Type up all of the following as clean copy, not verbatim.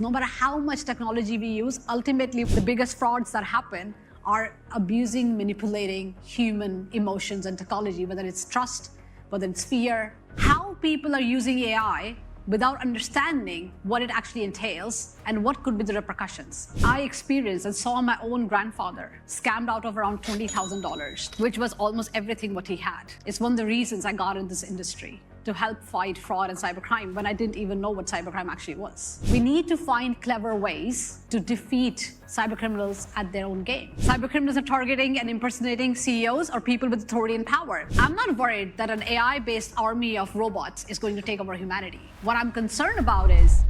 No matter how much technology we use, ultimately the biggest frauds that happen are abusing, manipulating human emotions and technology, whether it's trust, whether it's fear. How people are using AI without understanding what it actually entails and what could be the repercussions. I experienced and saw my own grandfather scammed out of around $20,000, which was almost everything what he had. It's one of the reasons I got in this industry, to help fight fraud and cybercrime when I didn't even know what cybercrime actually was. We need to find clever ways to defeat cybercriminals at their own game. Cybercriminals are targeting and impersonating CEOs or people with authority and power. I'm not worried that an AI-based army of robots is going to take over humanity. What I'm concerned about is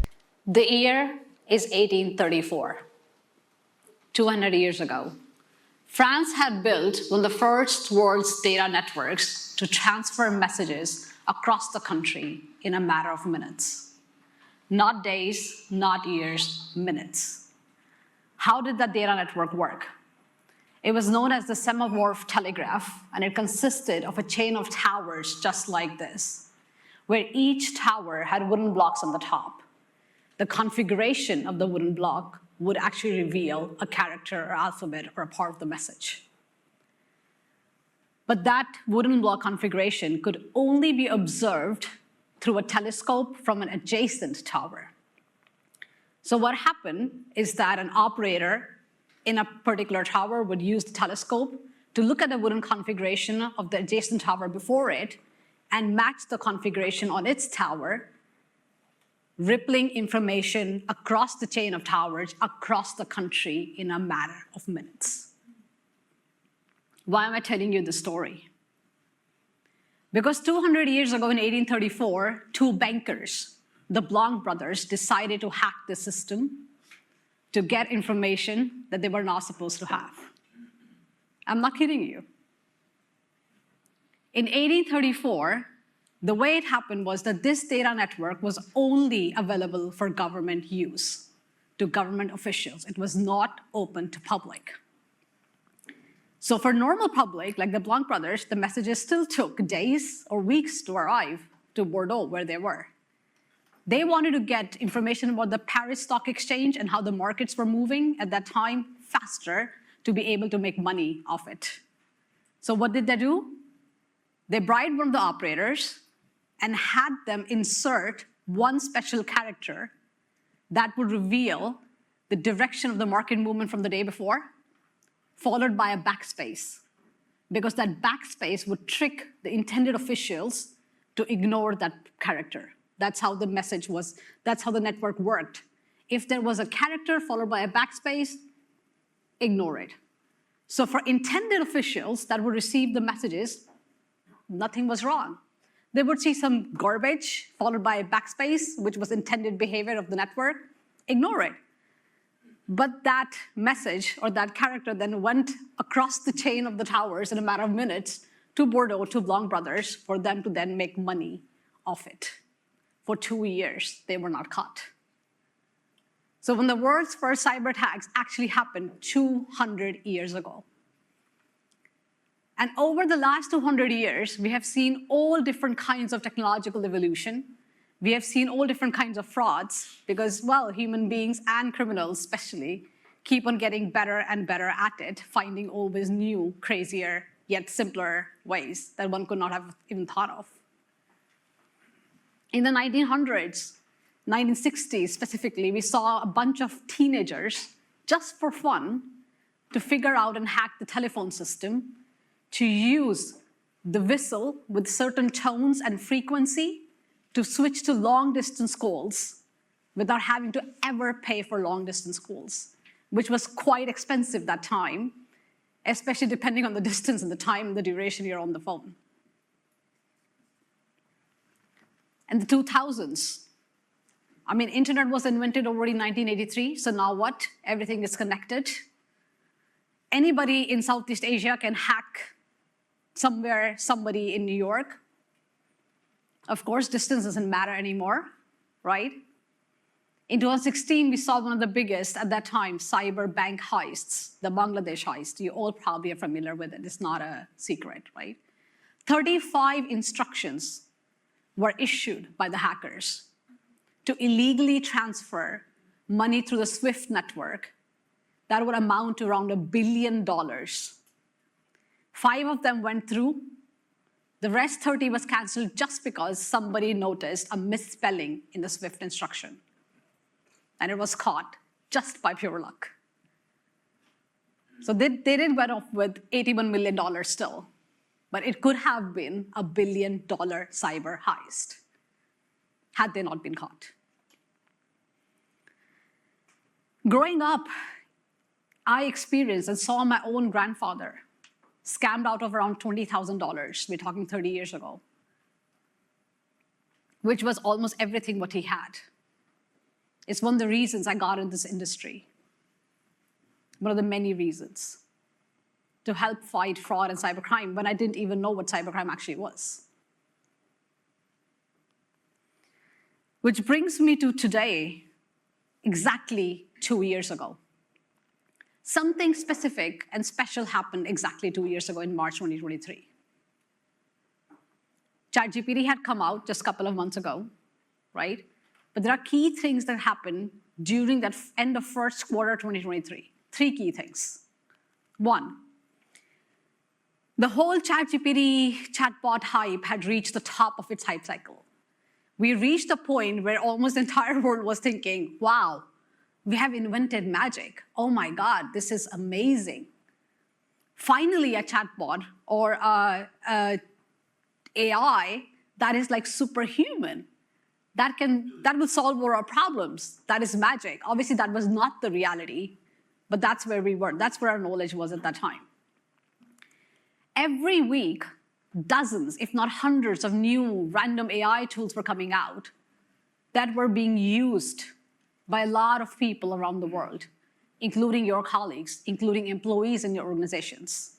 the year is 1834, 200 years ago. France had built one of the first world's data networks to transfer messages across the country in a matter of minutes. Not days, not years, minutes. How did that data network work? It was known as the semaphore telegraph, and it consisted of a chain of towers just like this, where each tower had wooden blocks on the top. The configuration of the wooden block would actually reveal a character or alphabet or a part of the message. But that wooden block configuration could only be observed through a telescope from an adjacent tower. So what happened is that an operator in a particular tower would use the telescope to look at the wooden configuration of the adjacent tower before it and match the configuration on its tower, rippling information across the chain of towers across the country in a matter of minutes. Why am I telling you this story? Because 200 years ago in 1834, two bankers, the Blanc brothers, decided to hack the system to get information that they were not supposed to have. I'm not kidding you. In 1834, the way it happened was that this data network was only available for government use, to government officials. It was not open to public. So for normal public, like the Blanc brothers, the messages still took days or weeks to arrive to Bordeaux, where they were. They wanted to get information about the Paris Stock Exchange and how the markets were moving at that time faster to be able to make money off it. So what did they do? They bribed one of the operators and had them insert one special character that would reveal the direction of the market movement from the day before, followed by a backspace, because that backspace would trick the intended officials to ignore that character. That's how the message was, that's how the network worked. If there was a character followed by a backspace, ignore it. So for intended officials that would receive the messages, nothing was wrong. They would see some garbage followed by a backspace, which was intended behavior of the network, ignore it. But that message or that character then went across the chain of the towers in a matter of minutes to Bordeaux, to Blanc brothers, for them to then make money off it. For 2 years, they were not caught. So when the world's first cyber attacks actually happened 200 years ago. And over the last 200 years, we have seen all different kinds of technological evolution. We have seen all different kinds of frauds because, well, human beings and criminals especially keep on getting better and better at it, finding always new, crazier, yet simpler ways that one could not have even thought of. In the 1900s, 1960s specifically, we saw a bunch of teenagers, just for fun, to figure out and hack the telephone system, to use the whistle with certain tones and frequency to switch to long-distance calls without having to ever pay for long-distance calls, which was quite expensive that time, especially depending on the distance and the time and the duration you're on the phone. And the 2000s, I mean, internet was invented already in 1983, so now what? Everything is connected. Anybody in Southeast Asia can hack somebody in New York. Of course, distance doesn't matter anymore, right? In 2016, we saw one of the biggest, at that time, cyber bank heists, the Bangladesh heist. You all probably are familiar with it. It's not a secret, right? 35 instructions were issued by the hackers to illegally transfer money through the SWIFT network, that would amount to around $1 billion. 5 of them went through. The rest 30 was canceled just because somebody noticed a misspelling in the SWIFT instruction. And it was caught just by pure luck. So they did went off with $81 million still, but it could have been a $1 billion cyber heist had they not been caught. Growing up, I experienced and saw my own grandfather scammed out of around $20,000. We're talking 30 years ago, which was almost everything what he had. It's one of the reasons I got in this industry. One of the many reasons to help fight fraud and cybercrime when I didn't even know what cybercrime actually was. Which brings me to today, exactly 2 years ago. Something specific and special happened exactly 2 years ago in March 2023. ChatGPT had come out just a couple of months ago, right? But there are key things that happened during that end of first quarter 2023. 3 key things. 1, the whole ChatGPT chatbot hype had reached the top of its hype cycle. We reached a point where almost the entire world was thinking, wow, we have invented magic. Oh my God, this is amazing. Finally, a chatbot or a AI that is like superhuman, that will solve all our problems. That is magic. Obviously, that was not the reality, but that's where we were. That's where our knowledge was at that time. Every week, dozens, if not hundreds, of new random AI tools were coming out that were being used by a lot of people around the world, including your colleagues, including employees in your organizations.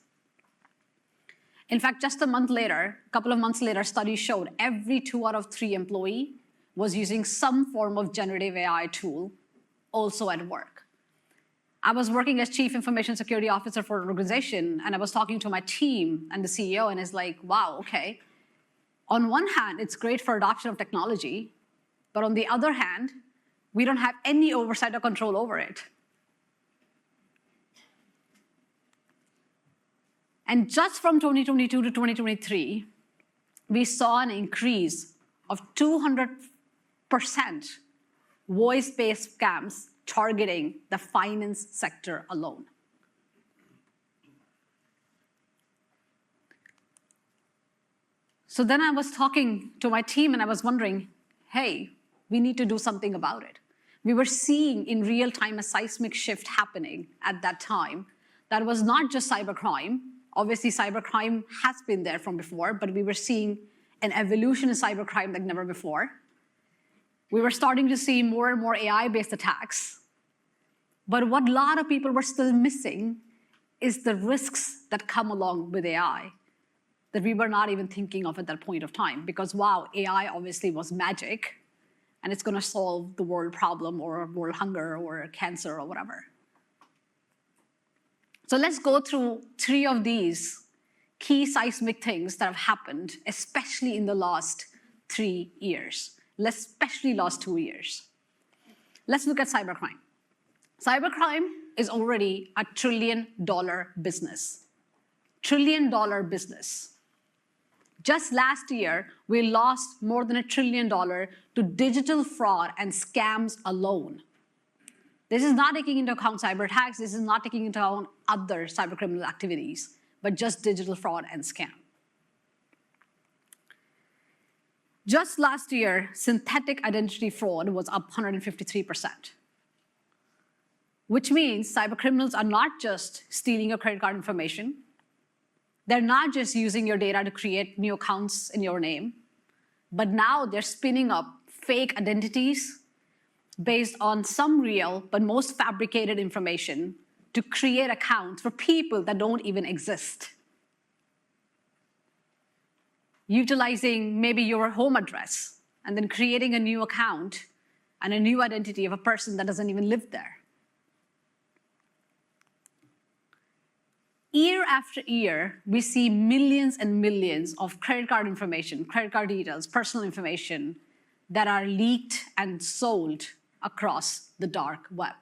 In fact, just a couple of months later, studies showed every 2 out of 3 employees was using some form of generative AI tool also at work. I was working as Chief Information Security Officer for an organization, and I was talking to my team and the CEO, and it's like, wow, okay. On one hand, it's great for adoption of technology, but on the other hand, we don't have any oversight or control over it. And just from 2022 to 2023, we saw an increase of 200% voice-based scams targeting the finance sector alone. So then I was talking to my team and I was wondering, hey, we need to do something about it. We were seeing in real time a seismic shift happening at that time. That was not just cybercrime. Obviously, cybercrime has been there from before, but we were seeing an evolution in cybercrime like never before. We were starting to see more and more AI-based attacks. But what a lot of people were still missing is the risks that come along with AI that we were not even thinking of at that point of time. Because wow, AI obviously was magic, and it's going to solve the world problem or world hunger or cancer or whatever. So let's go through 3 of these key seismic things that have happened, especially in the last 3 years, especially last 2 years. Let's look at cybercrime. Cybercrime is already a $1 trillion business. $1 trillion business. Just last year, we lost more than $1 trillion to digital fraud and scams alone. This is not taking into account cyber attacks. This is not taking into account other cybercriminal activities, but just digital fraud and scam. Just last year, synthetic identity fraud was up 153%, which means cybercriminals are not just stealing your credit card information. They're not just using your data to create new accounts in your name, but now they're spinning up fake identities based on some real but most fabricated information to create accounts for people that don't even exist. Utilizing maybe your home address and then creating a new account and a new identity of a person that doesn't even live there. Year after year, we see millions and millions of credit card information, credit card details, personal information that are leaked and sold across the dark web.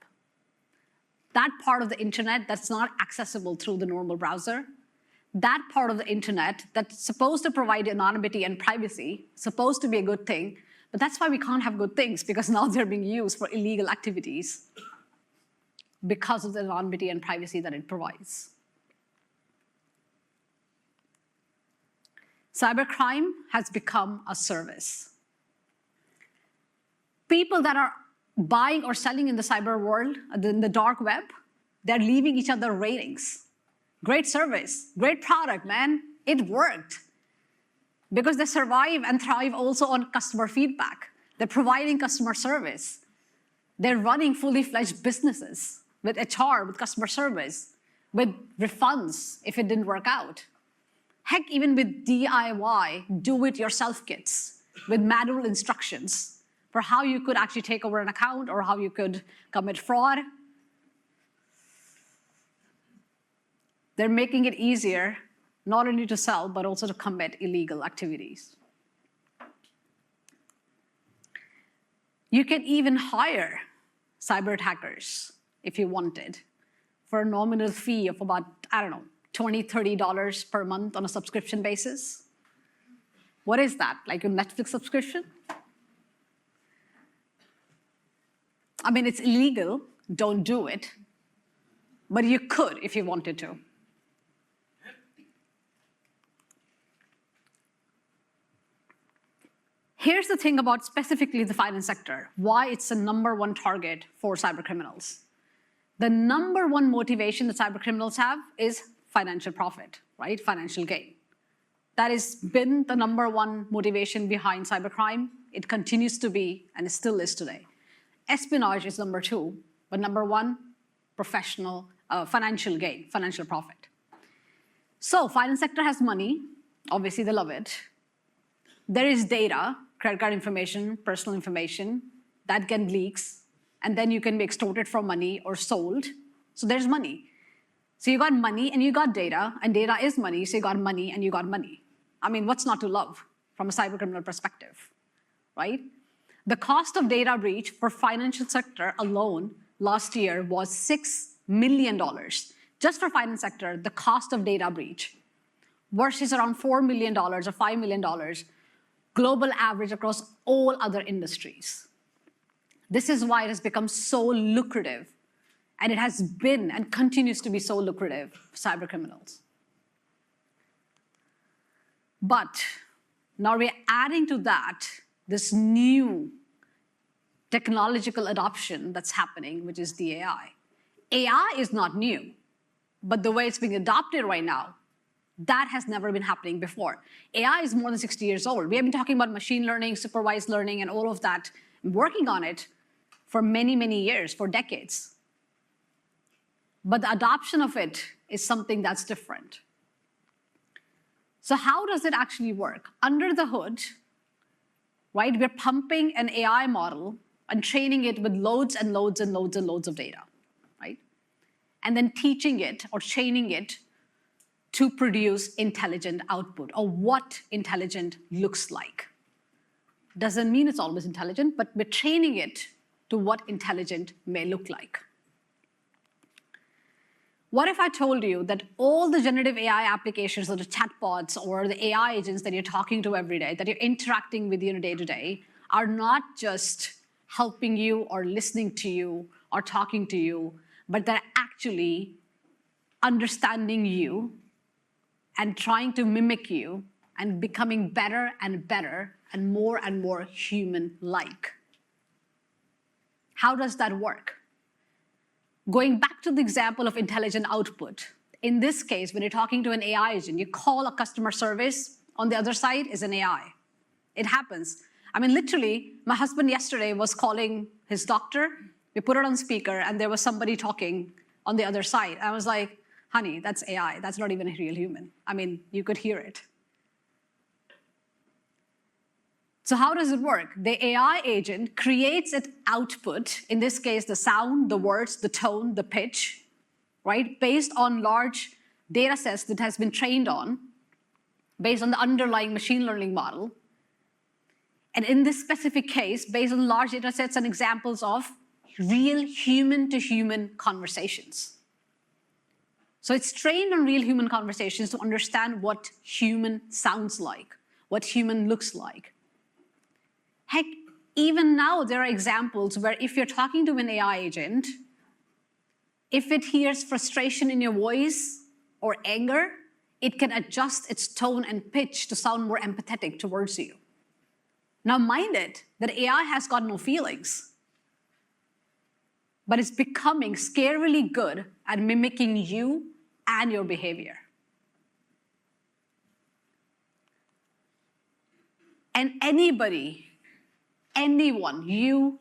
That part of the internet that's not accessible through the normal browser, that part of the internet that's supposed to provide anonymity and privacy, supposed to be a good thing, but that's why we can't have good things, because now they're being used for illegal activities because of the anonymity and privacy that it provides. Cybercrime has become a service. People that are buying or selling in the cyber world, in the dark web, they're leaving each other ratings. Great service, great product, man. It worked. Because they survive and thrive also on customer feedback. They're providing customer service. They're running fully fledged businesses with HR, with customer service, with refunds if it didn't work out. Heck, even with DIY, do-it-yourself kits, with manual instructions for how you could actually take over an account or how you could commit fraud. They're making it easier not only to sell, but also to commit illegal activities. You can even hire cyber attackers if you wanted for a nominal fee of about, I don't know, $20, $30 per month on a subscription basis. What is that, like a Netflix subscription? I mean, it's illegal, don't do it, but you could if you wanted to. Here's the thing about specifically the finance sector, why it's the #1 target for cybercriminals. The #1 motivation that cybercriminals have is financial profit, right? Financial gain. That has been the #1 motivation behind cybercrime. It continues to be, and it still is today. Espionage is #2, but #1, financial gain, financial profit. So finance sector has money. Obviously, they love it. There is data, credit card information, personal information, that can leaks, and then you can be extorted for money or sold. So there's money. So you got money and you got data, and data is money, so you got money and you got money. I mean, what's not to love from a cybercriminal perspective, right? The cost of data breach for financial sector alone last year was $6 million. Just for finance sector, the cost of data breach, versus around $4 million or $5 million global average across all other industries. This is why it has become so lucrative, and it has been and continues to be so lucrative for cybercriminals. But now we're adding to that this new technological adoption that's happening, which is the AI. AI is not new, but the way it's being adopted right now, that has never been happening before. AI is more than 60 years old. We have been talking about machine learning, supervised learning, and all of that, working on it for many, many years, for decades. But the adoption of it is something that's different. So how does it actually work? Under the hood, right, we're pumping an AI model and training it with loads and loads and loads and loads of data, right? And then teaching it or training it to produce intelligent output, or what intelligent looks like. Doesn't mean it's always intelligent, but we're training it to what intelligent may look like. What if I told you that all the generative AI applications, or the chatbots, or the AI agents that you're talking to every day, that you're interacting with day-to-day, are not just helping you or listening to you or talking to you, but they're actually understanding you and trying to mimic you and becoming better and better and more human-like. How does that work? Going back to the example of intelligent output, in this case, when you're talking to an AI agent, you call a customer service, on the other side is an AI. It happens. I mean, literally, my husband yesterday was calling his doctor. We put it on speaker, and there was somebody talking on the other side. I was like, honey, that's AI. That's not even a real human. I mean, you could hear it. So how does it work? The AI agent creates an output, in this case, the sound, the words, the tone, the pitch, right? Based on large data sets that has been trained on, based on the underlying machine learning model. And in this specific case, based on large data sets and examples of real human-to-human conversations. So it's trained on real human conversations to understand what human sounds like, what human looks like. Heck, even now there are examples where if you're talking to an AI agent, if it hears frustration in your voice or anger, it can adjust its tone and pitch to sound more empathetic towards you. Now mind it, that AI has got no feelings, but it's becoming scarily good at mimicking you and your behavior. And anybody, anyone, you,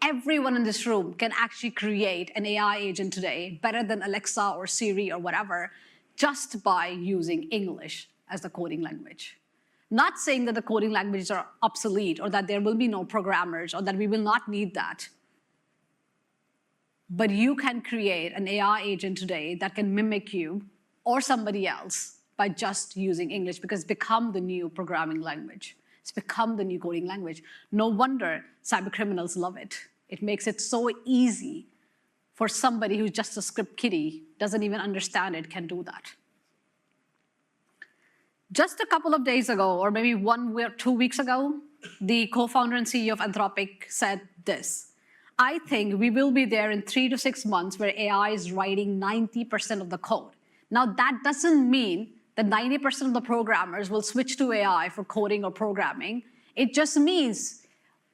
everyone in this room can actually create an AI agent today better than Alexa or Siri or whatever, just by using English as the coding language. Not saying that the coding languages are obsolete or that there will be no programmers or that we will not need that. But you can create an AI agent today that can mimic you or somebody else by just using English, because it's become the new programming language. It's become the new coding language. No wonder cybercriminals love it. It makes it so easy for somebody who's just a script kiddie, doesn't even understand it, can do that. Just a couple of days ago, or maybe 1 or 2 weeks ago, the co-founder and CEO of Anthropic said this: I think we will be there in 3 to 6 months where AI is writing 90% of the code. Now, that doesn't mean that 90% of the programmers will switch to AI for coding or programming. It just means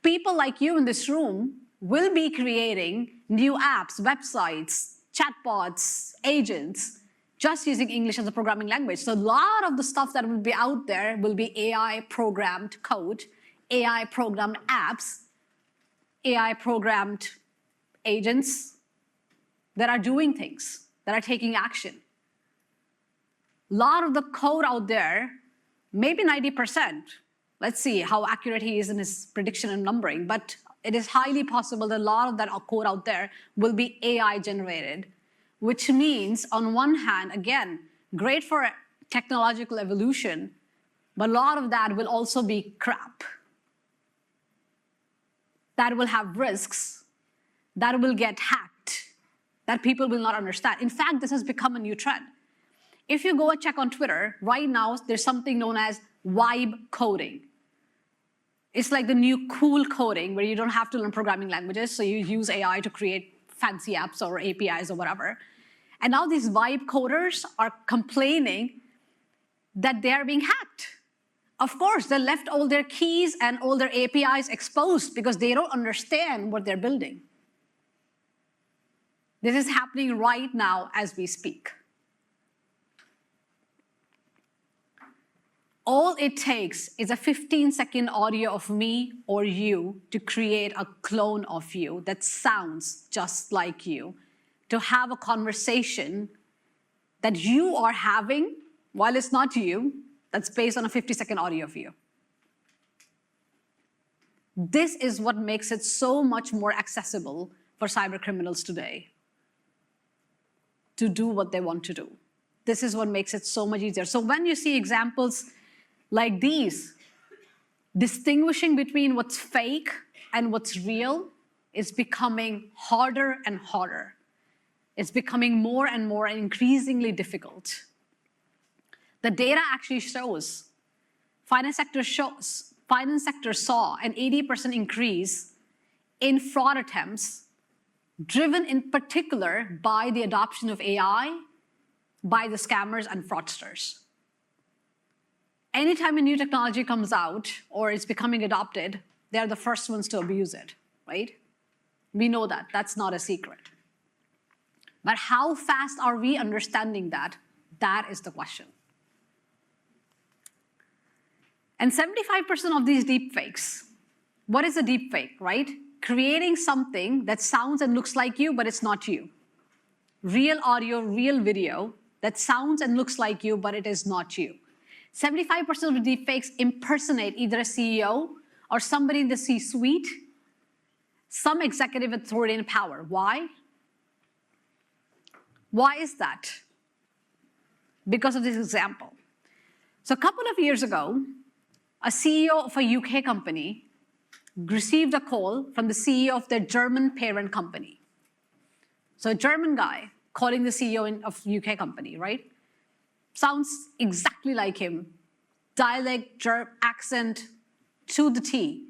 people like you in this room will be creating new apps, websites, chatbots, agents, just using English as a programming language. So a lot of the stuff that will be out there will be AI-programmed code, AI-programmed apps, AI-programmed agents that are doing things, that are taking action. A lot of the code out there, maybe 90%. Let's see how accurate he is in his prediction and numbering, but it is highly possible that a lot of that code out there will be AI generated, which means on one hand, again, great for technological evolution, but a lot of that will also be crap. That will have risks, that will get hacked, that people will not understand. In fact, this has become a new trend. If you go and check on Twitter, right now, there's something known as vibe coding. It's like the new cool coding where you don't have to learn programming languages, so you use AI to create fancy apps or APIs or whatever. And now these vibe coders are complaining that they're being hacked. Of course, they left all their keys and all their APIs exposed because they don't understand what they're building. This is happening right now as we speak. All it takes is a 15-second audio of me or you to create a clone of you that sounds just like you, to have a conversation that you are having while it's not you, that's based on a 50-second audio of you. This is what makes it so much more accessible for cybercriminals today to do what they want to do. This is what makes it so much easier. So when you see examples like these, distinguishing between what's fake and what's real is becoming harder and harder. It's becoming more and more and increasingly difficult. The data actually shows, finance sector saw an 80% increase in fraud attempts, driven in particular by the adoption of AI, by the scammers and fraudsters. Anytime a new technology comes out or it's becoming adopted, they're the first ones to abuse it, right? We know that, that's not a secret. But how fast are we understanding that? That is the question. And 75% of these deepfakes, what is a deepfake, right? Creating something that sounds and looks like you, but it's not you. Real audio, real video that sounds and looks like you, but it is not you. 75% of the deepfakes impersonate either a CEO or somebody in the C-suite, some executive authority and power. Why? Why is that? Because of this example. So a couple of years ago, a CEO of a UK company received a call from the CEO of their German parent company. So a German guy calling the CEO of UK company, right? Sounds exactly like him. Dialect, accent, to the T,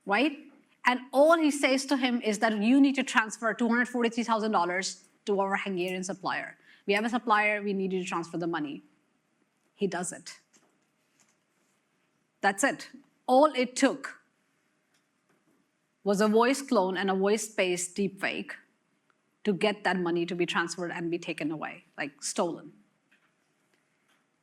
right? And all he says to him is that you need to transfer $243,000 to our Hungarian supplier. We have a supplier, we need you to transfer the money. He does it. That's it. All it took was a voice clone and a voice-based deepfake to get that money to be transferred and be taken away, like stolen.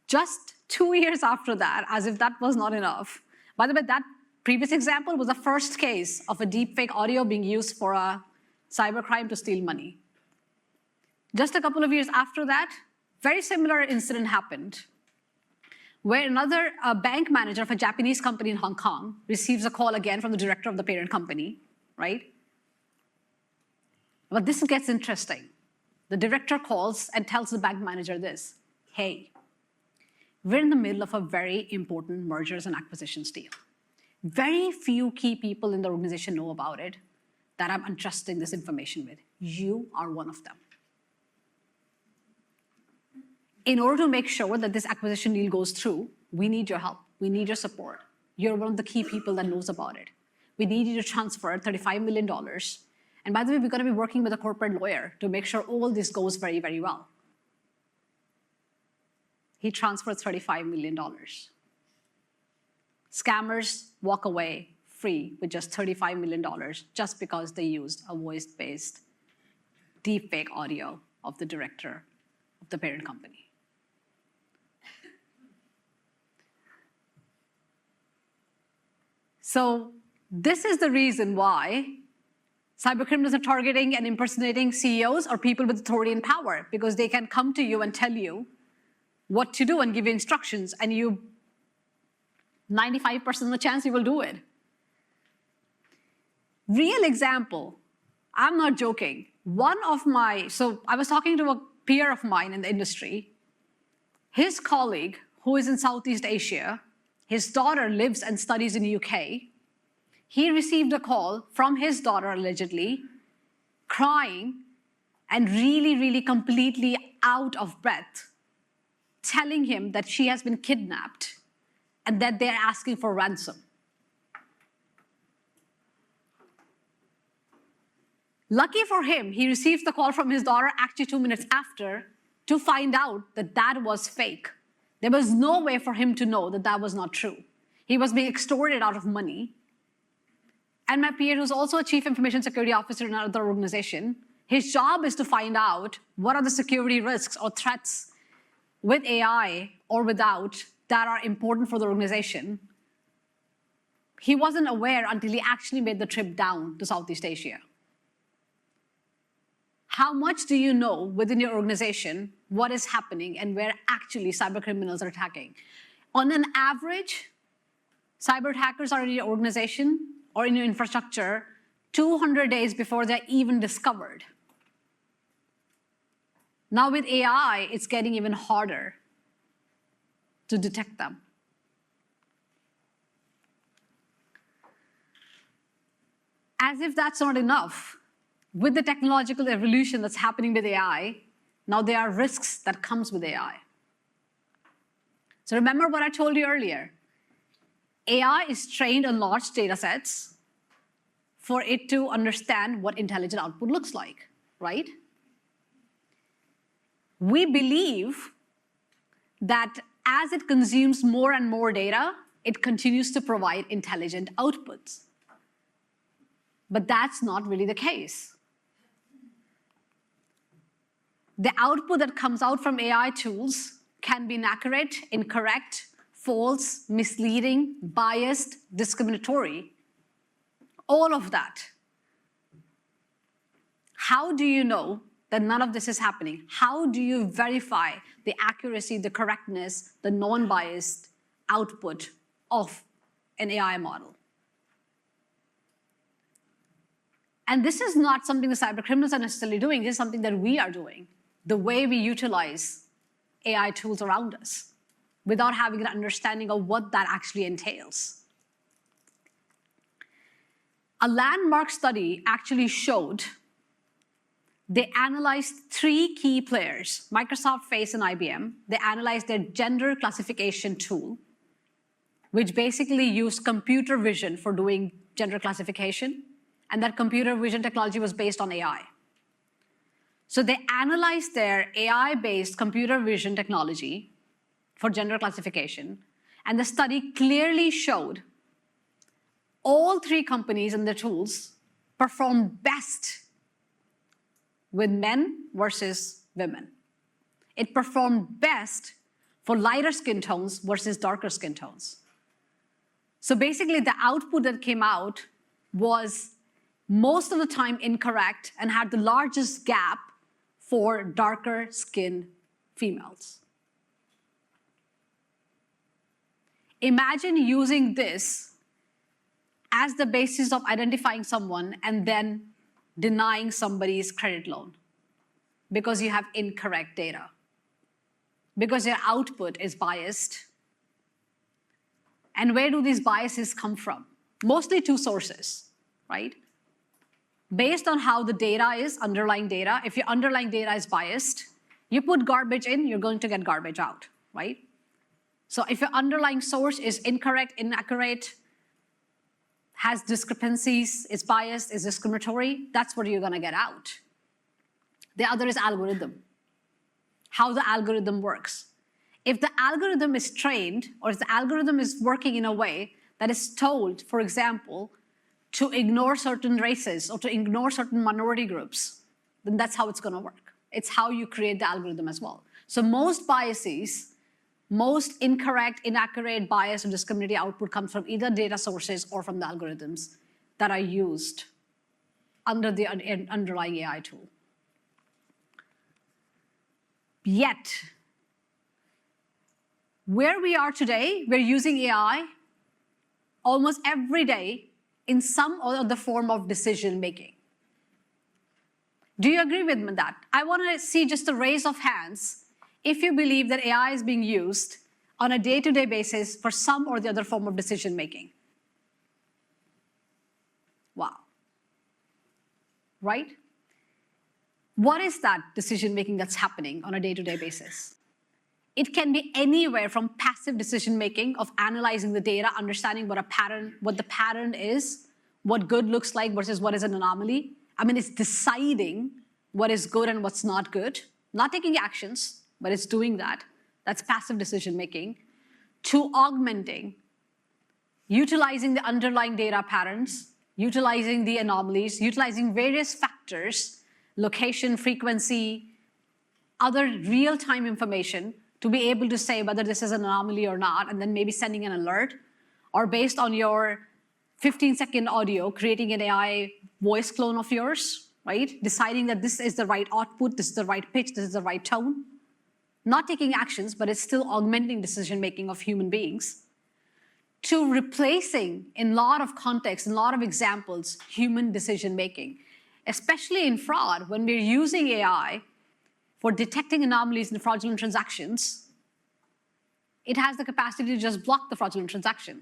Just 2 years after that, as if that was not enough. By the way, that previous example was the first case of a deepfake audio being used for a cybercrime to steal money. Just a couple of years after that, very similar incident happened, where another bank manager of a Japanese company in Hong Kong receives a call again from the director of the parent company, right? But this gets interesting. The director calls and tells the bank manager this: hey, we're in the middle of a very important mergers and acquisitions deal. Very few key people in the organization know about it that I'm entrusting this information with. You are one of them. In order to make sure that this acquisition deal goes through, we need your help. We need your support. You're one of the key people that knows about it. We need you to transfer $35 million. And by the way, we're going to be working with a corporate lawyer to make sure all this goes very, very well. He transferred $35 million. Scammers walk away free with just $35 million just because they used a voice-based deepfake audio of the director of the parent company. So this is the reason why cybercriminals are targeting and impersonating CEOs or people with authority and power, because they can come to you and tell you what to do and give you instructions, and 95% of the chance you will do it. Real example, I'm not joking. So I was talking to a peer of mine in the industry. His colleague, who is in Southeast Asia, his daughter lives and studies in the UK. He received a call from his daughter, allegedly, crying and really, really completely out of breath, telling him that she has been kidnapped and that they're asking for ransom. Lucky for him, he received the call from his daughter actually 2 minutes after to find out that that was fake. There was no way for him to know that that was not true. He was being extorted out of money. And my peer, who's also a chief information security officer in another organization, his job is to find out what are the security risks or threats with AI or without that are important for the organization. He wasn't aware until he actually made the trip down to Southeast Asia. How much do you know within your organization what is happening and where actually cybercriminals are attacking? On an average, cyber attackers are in your organization or in your infrastructure 200 days before they're even discovered. Now with AI, it's getting even harder to detect them. As if that's not enough, with the technological evolution that's happening with AI, now there are risks that comes with AI. So remember what I told you earlier. AI is trained on large data sets for it to understand what intelligent output looks like, right? We believe that as it consumes more and more data, it continues to provide intelligent outputs. But that's not really the case. The output that comes out from AI tools can be inaccurate, incorrect, false, misleading, biased, discriminatory, all of that. How do you know that none of this is happening? How do you verify the accuracy, the correctness, the non-biased output of an AI model? And this is not something the cybercriminals are necessarily doing. This is something that we are doing, the way we utilize AI tools around us. without having an understanding of what that actually entails. A landmark study actually showed they analyzed 3 key players, Microsoft, Face, and IBM. They analyzed their gender classification tool, which basically used computer vision for doing gender classification, and that computer vision technology was based on AI. So they analyzed their AI-based computer vision technology for gender classification, and the study clearly showed all 3 companies and their tools perform best with men versus women. It performed best for lighter skin tones versus darker skin tones. So basically, the output that came out was most of the time incorrect and had the largest gap for darker skinned females. Imagine using this as the basis of identifying someone and then denying somebody's credit loan because you have incorrect data, because your output is biased. And where do these biases come from? Mostly 2 sources, right? Based on how the data is, underlying data, if your underlying data is biased, you put garbage in, you're going to get garbage out, right? So if your underlying source is incorrect, inaccurate, has discrepancies, is biased, is discriminatory, that's what you're going to get out. The other is algorithm, how the algorithm works. If the algorithm is trained, or if the algorithm is working in a way that is told, for example, to ignore certain races or to ignore certain minority groups, then that's how it's going to work. It's how you create the algorithm as well. So most biases, most incorrect, inaccurate, bias, or discriminatory output comes from either data sources or from the algorithms that are used under the underlying AI tool. Yet, where we are today, we're using AI almost every day in some or other form of decision making. Do you agree with me that? I want to see just a raise of hands if you believe that AI is being used on a day-to-day basis for some or the other form of decision making. Wow. Right? What is that decision making that's happening on a day-to-day basis? It can be anywhere from passive decision making of analyzing the data, understanding what the pattern is, what good looks like versus what is an anomaly. I mean, it's deciding what is good and what's not good, not taking actions, but it's doing that. That's passive decision making. To augmenting, utilizing the underlying data patterns, utilizing the anomalies, utilizing various factors, location, frequency, other real-time information to be able to say whether this is an anomaly or not, and then maybe sending an alert, or based on your 15-second audio, creating an AI voice clone of yours, right? Deciding that this is the right output, this is the right pitch, this is the right tone. Not taking actions, but it's still augmenting decision-making of human beings. To replacing, in a lot of contexts, in a lot of examples, human decision-making, especially in fraud, when we're using AI for detecting anomalies in fraudulent transactions, it has the capacity to just block the fraudulent transaction.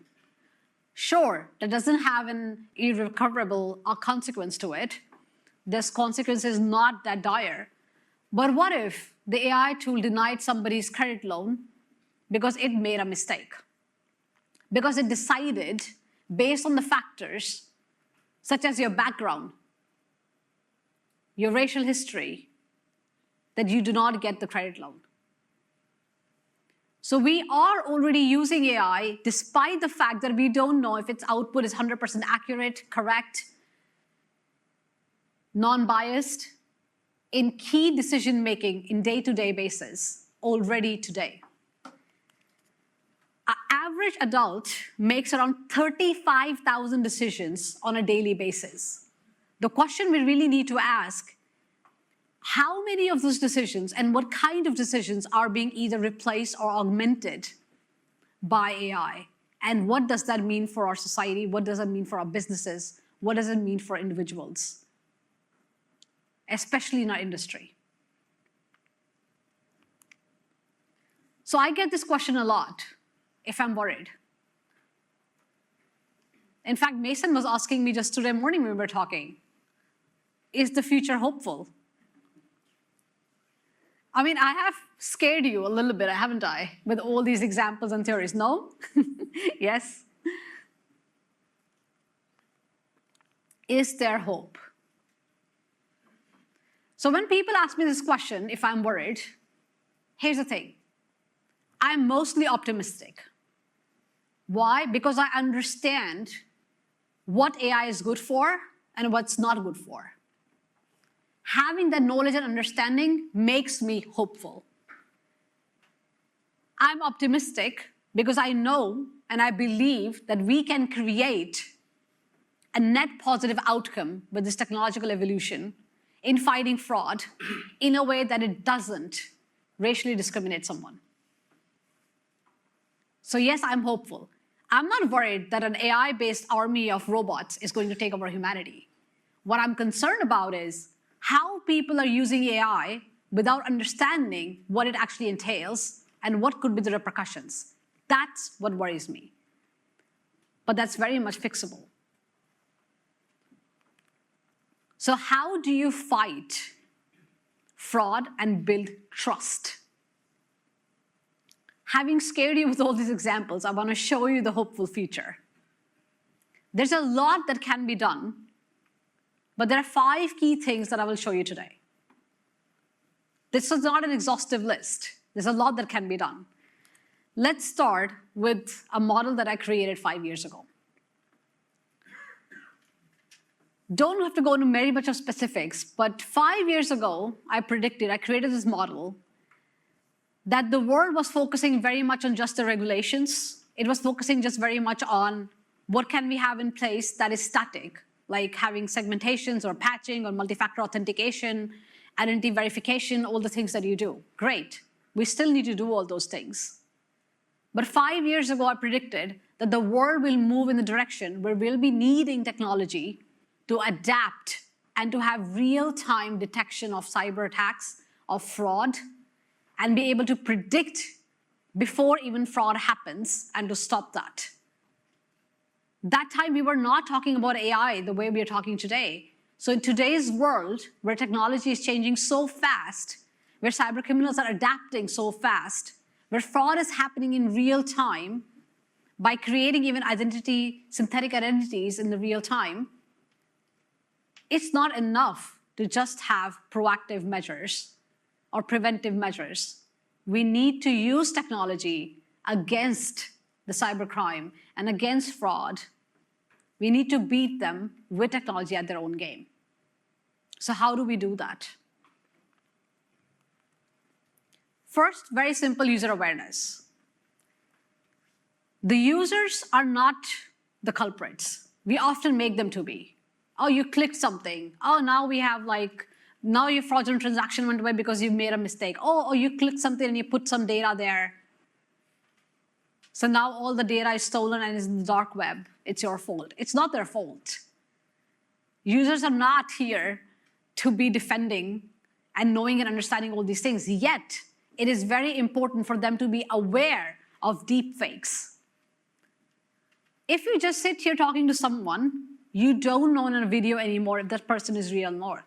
Sure, that doesn't have an irrecoverable consequence to it. This consequence is not that dire. But what if the AI tool denied somebody's credit loan because it made a mistake? Because it decided, based on the factors, such as your background, your racial history, that you do not get the credit loan. So we are already using AI despite the fact that we don't know if its output is 100% accurate, correct, non-biased, in key decision-making in day-to-day basis already today. An average adult makes around 35,000 decisions on a daily basis. The question we really need to ask, how many of those decisions and what kind of decisions are being either replaced or augmented by AI? And what does that mean for our society? What does that mean for our businesses? What does it mean for individuals, especially in our industry? So I get this question a lot, if I'm worried. In fact, Mason was asking me just today morning when we were talking, is the future hopeful? I mean, I have scared you a little bit, haven't I, with all these examples and theories? No? Yes? Is there hope? So when people ask me this question, if I'm worried, here's the thing. I'm mostly optimistic. Why? Because I understand what AI is good for and what's not good for. Having that knowledge and understanding makes me hopeful. I'm optimistic because I know and I believe that we can create a net positive outcome with this technological evolution in fighting fraud in a way that it doesn't racially discriminate someone. So yes, I'm hopeful. I'm not worried that an AI-based army of robots is going to take over humanity. What I'm concerned about is how people are using AI without understanding what it actually entails and what could be the repercussions. That's what worries me. But that's very much fixable. So how do you fight fraud and build trust? Having scared you with all these examples, I want to show you the hopeful future. There's a lot that can be done, but there are 5 key things that I will show you today. This is not an exhaustive list. There's a lot that can be done. Let's start with a model that I created 5 years ago. Don't have to go into very much of specifics, but 5 years ago, I created this model that the world was focusing very much on just the regulations. It was focusing just very much on what can we have in place that is static, like having segmentations or patching or multi-factor authentication, identity verification, all the things that you do. Great. We still need to do all those things. But 5 years ago, I predicted that the world will move in the direction where we'll be needing technology to adapt and to have real-time detection of cyber attacks, of fraud, and be able to predict before even fraud happens and to stop that. That time we were not talking about AI the way we are talking today. So in today's world, where technology is changing so fast, where cybercriminals are adapting so fast, where fraud is happening in real time by creating even synthetic identities in the real time, it's not enough to just have proactive measures or preventive measures. We need to use technology against the cybercrime and against fraud. We need to beat them with technology at their own game. So how do we do that? First, very simple user awareness. The users are not the culprits. We often make them to be. Oh, you clicked something. Oh, now we have now your fraudulent transaction went away because you made a mistake. Oh, you clicked something and you put some data there. So now all the data is stolen and is in the dark web. It's your fault. It's not their fault. Users are not here to be defending and knowing and understanding all these things. Yet, it is very important for them to be aware of deepfakes. If you just sit here talking to someone, you don't know in a video anymore if that person is real or not.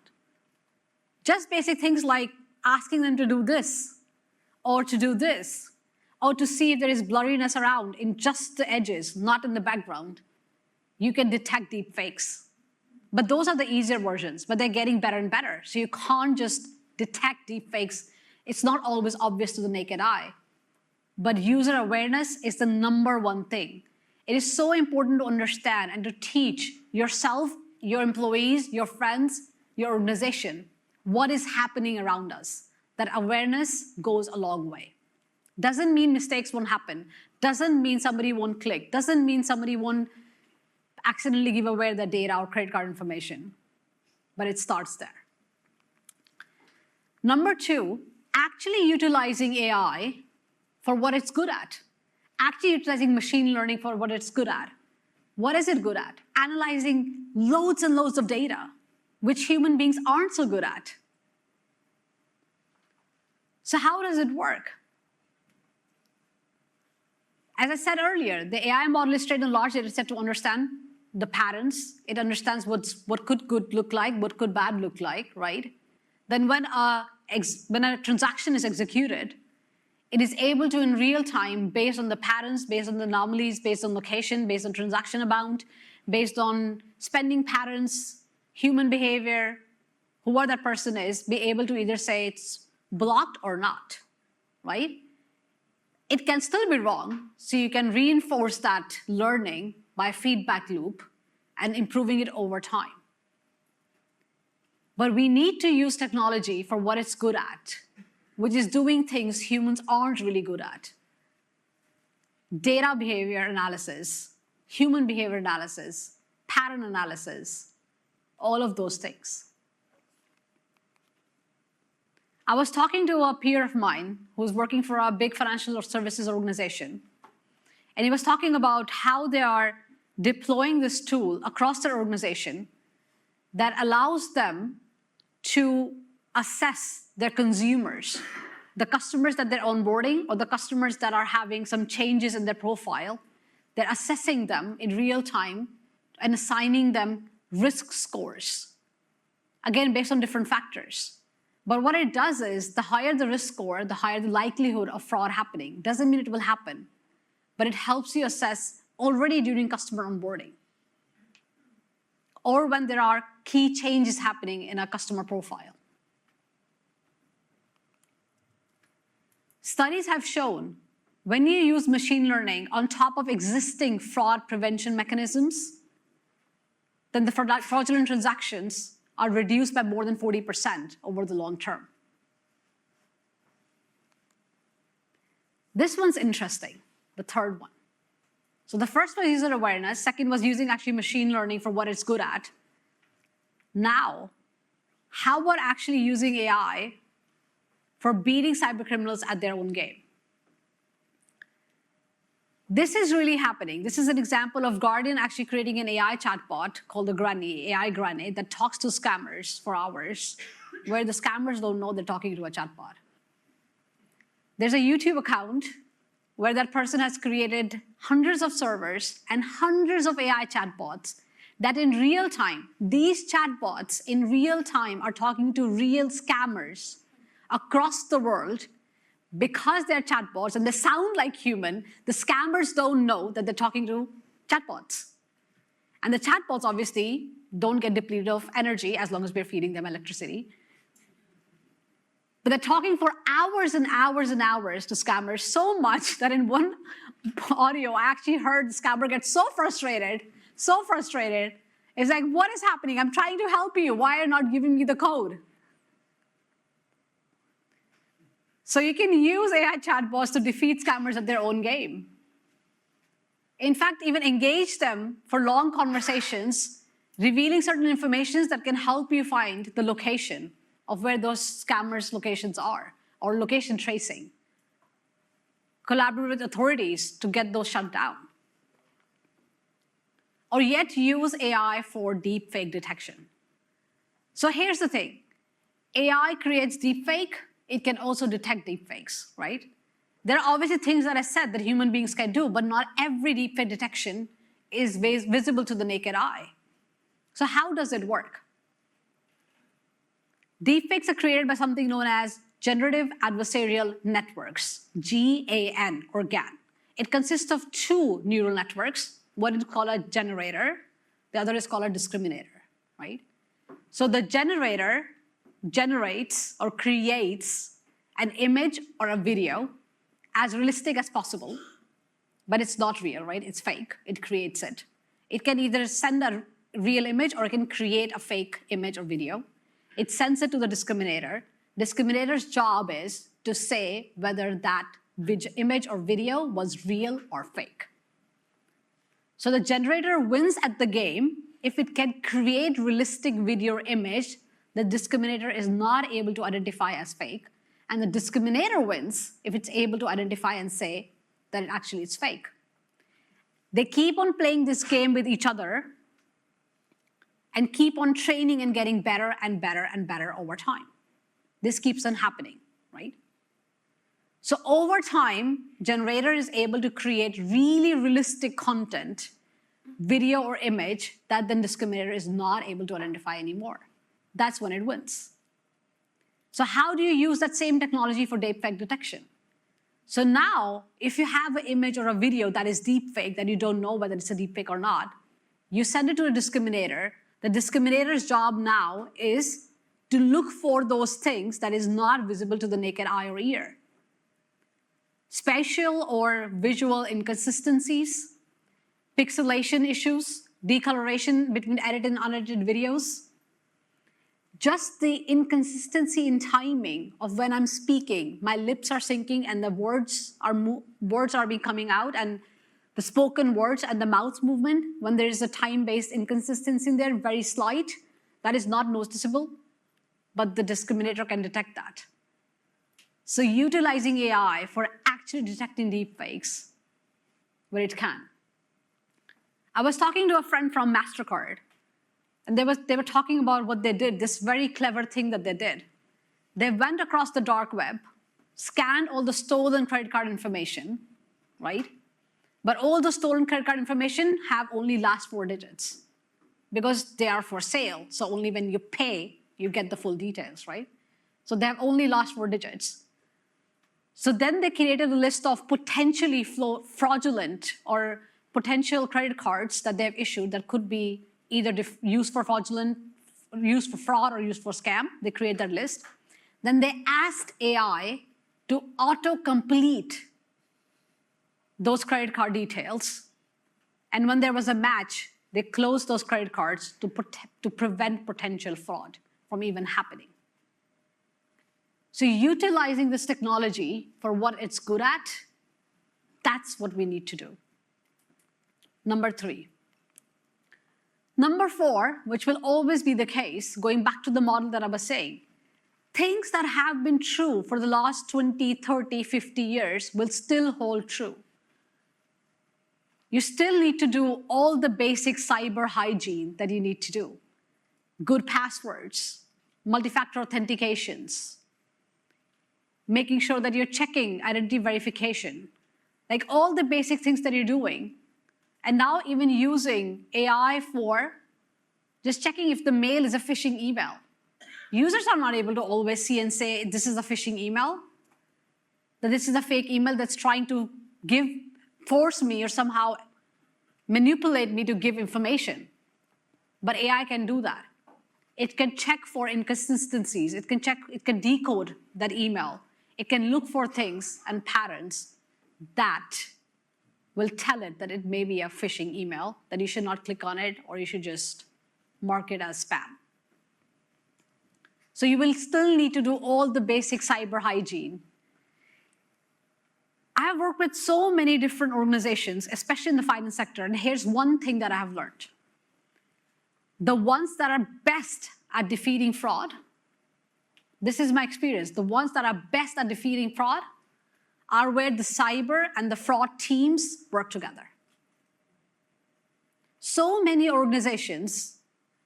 Just basic things like asking them to do this, or to do this, or to see if there is blurriness around in just the edges, not in the background. You can detect deepfakes. But those are the easier versions, but they're getting better and better. So you can't just detect deepfakes. It's not always obvious to the naked eye. But user awareness is the #1 thing. It is so important to understand and to teach yourself, your employees, your friends, your organization, what is happening around us. That awareness goes a long way. Doesn't mean mistakes won't happen. Doesn't mean somebody won't click. Doesn't mean somebody won't accidentally give away their data or credit card information. But it starts there. #2, actually utilizing AI for what it's good at. Actually utilizing machine learning for what it's good at. What is it good at? Analyzing loads and loads of data, which human beings aren't so good at. So how does it work? As I said earlier, the AI model is trained on a large data set to understand the patterns. It understands what could good look like, what could bad look like, right? Then when a transaction is executed, it is able to, in real time, based on the patterns, based on the anomalies, based on location, based on transaction amount, based on spending patterns, human behavior, whoever that person is, be able to either say it's blocked or not, right? It can still be wrong, so you can reinforce that learning by a feedback loop and improving it over time. But we need to use technology for what it's good at, which is doing things humans aren't really good at. Data behavior analysis, human behavior analysis, pattern analysis, all of those things. I was talking to a peer of mine who's working for a big financial services organization, and he was talking about how they are deploying this tool across their organization that allows them to assess their consumers, the customers that they're onboarding or the customers that are having some changes in their profile. They're assessing them in real time and assigning them risk scores, again, based on different factors. But what it does is the higher the risk score, the higher the likelihood of fraud happening. Doesn't mean it will happen, but it helps you assess already during customer onboarding or when there are key changes happening in a customer profile. Studies have shown when you use machine learning on top of existing fraud prevention mechanisms, then the fraudulent transactions are reduced by more than 40% over the long term. This one's interesting, the third one. So the first was user awareness, second was using actually machine learning for what it's good at. Now, how about actually using AI for beating cybercriminals at their own game? This is really happening. This is an example of Guardian actually creating an AI chatbot called the Granny, AI Granny, that talks to scammers for hours, where the scammers don't know they're talking to a chatbot. There's a YouTube account where that person has created hundreds of servers and hundreds of AI chatbots that in real time, these chatbots in real time are talking to real scammers across the world. Because they're chatbots and they sound like human, the scammers don't know that they're talking to chatbots. And the chatbots obviously don't get depleted of energy as long as we're feeding them electricity. But they're talking for hours and hours and hours to scammers, so much that in one audio, I actually heard the scammer get so frustrated. It's like, what is happening? I'm trying to help you. Why are you not giving me the code? So you can use AI chatbots to defeat scammers at their own game. In fact, even engage them for long conversations, revealing certain information that can help you find the location of where those scammers' locations are, or location tracing. Collaborate with authorities to get those shut down. Or yet use AI for deepfake detection. So here's the thing. AI creates deepfake. It can also detect deepfakes, right? There are obviously things that I said that human beings can do, but not every deepfake detection is visible to the naked eye. So how does it work? Deepfakes are created by something known as Generative Adversarial Networks, GAN, or GAN. It consists of two neural networks. One is called a generator, the other is called a discriminator, right? So the generator generates or creates an image or a video as realistic as possible, but it's not real, right? It's fake. It creates it. It can either send a real image or it can create a fake image or video. It sends it to the discriminator. Discriminator's job is to say whether that image or video was real or fake. So the generator wins at the game if it can create realistic video or image the discriminator is not able to identify as fake, and the discriminator wins if it's able to identify and say that it actually is fake. They keep on playing this game with each other and keep on training and getting better and better and better over time. This keeps on happening, right? So over time, generator is able to create really realistic content, video or image, that then discriminator is not able to identify anymore. That's when it wins. So how do you use that same technology for deepfake detection? So now, if you have an image or a video that is deepfake, that you don't know whether it's a deepfake or not, you send it to a discriminator. The discriminator's job now is to look for those things that is not visible to the naked eye or ear. Spatial or visual inconsistencies, pixelation issues, decoloration between edited and unedited videos, just the inconsistency in timing of when I'm speaking, my lips are syncing and the words are coming out, and the spoken words and the mouth movement, when there is a time-based inconsistency in there, very slight, that is not noticeable, but the discriminator can detect that. So utilizing AI for actually detecting deepfakes where it can. I was talking to a friend from MasterCard, and they were talking about what they did, this very clever thing that they did. They went across the dark web, scanned all the stolen credit card information, right? But all the stolen credit card information have only last 4 digits because they are for sale. So only when you pay, you get the full details, right? So they have only last 4 digits. So then they created a list of potentially fraudulent or potential credit cards that they have issued that could be either used for fraudulent, used for fraud, or used for scam. They create that list. Then they asked AI to auto-complete those credit card details. And when there was a match, they closed those credit cards to prevent potential fraud from even happening. So utilizing this technology for what it's good at, that's what we need to do. Number 3. Number 4, which will always be the case, going back to the model that I was saying, things that have been true for the last 20, 30, 50 years will still hold true. You still need to do all the basic cyber hygiene that you need to do. Good passwords, multi-factor authentications, making sure that you're checking identity verification, like all the basic things that you're doing. And now even using AI for just checking if the mail is a phishing email. Users are not able to always see and say, this is a phishing email, that this is a fake email that's trying to force me or somehow manipulate me to give information. But AI can do that. It can check for inconsistencies. It can decode that email. It can look for things and patterns that will tell it that it may be a phishing email, that you should not click on it, or you should just mark it as spam. So you will still need to do all the basic cyber hygiene. I have worked with so many different organizations, especially in the finance sector, and here's one thing that I have learned. The ones that are best at defeating fraud, this is my experience, the ones that are best at defeating fraud are where the cyber and the fraud teams work together. So many organizations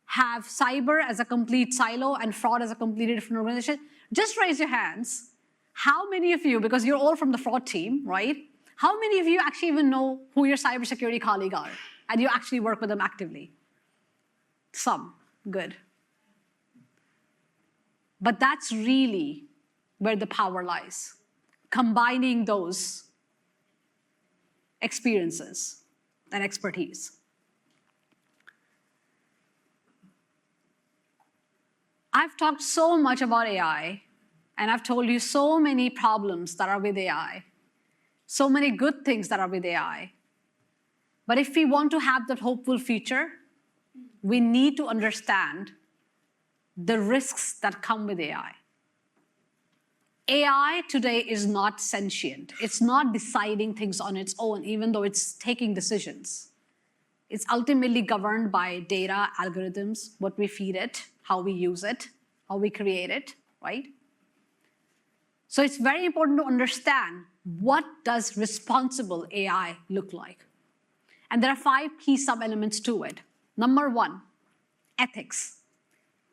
have cyber as a complete silo and fraud as a completely different organization. Just raise your hands. How many of you, because you're all from the fraud team, right? How many of you actually even know who your cybersecurity colleagues are and you actually work with them actively? Some, good. But that's really where the power lies. Combining those experiences and expertise. I've talked so much about AI, and I've told you so many problems that are with AI, so many good things that are with AI. But if we want to have that hopeful future, we need to understand the risks that come with AI. AI today is not sentient. It's not deciding things on its own, even though it's taking decisions. It's ultimately governed by data, algorithms, what we feed it, how we use it, how we create it, right? So it's very important to understand, what does responsible AI look like? And there are 5 key sub-elements to it. Number 1, ethics.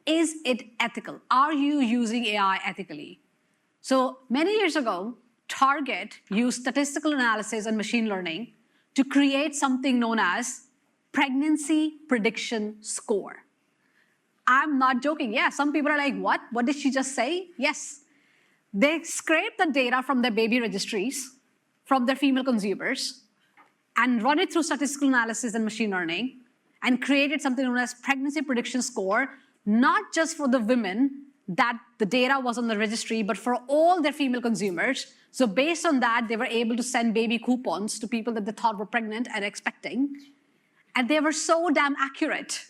Is it ethical? Are you using AI ethically? So many years ago, Target used statistical analysis and machine learning to create something known as pregnancy prediction score. I'm not joking. Yeah, some people are like, what? What did she just say? Yes. They scrape the data from their baby registries, from their female consumers, and run it through statistical analysis and machine learning, and created something known as pregnancy prediction score, not just for the women that the data was on the registry, but for all their female consumers. So based on that, they were able to send baby coupons to people that they thought were pregnant and expecting. And they were so damn accurate.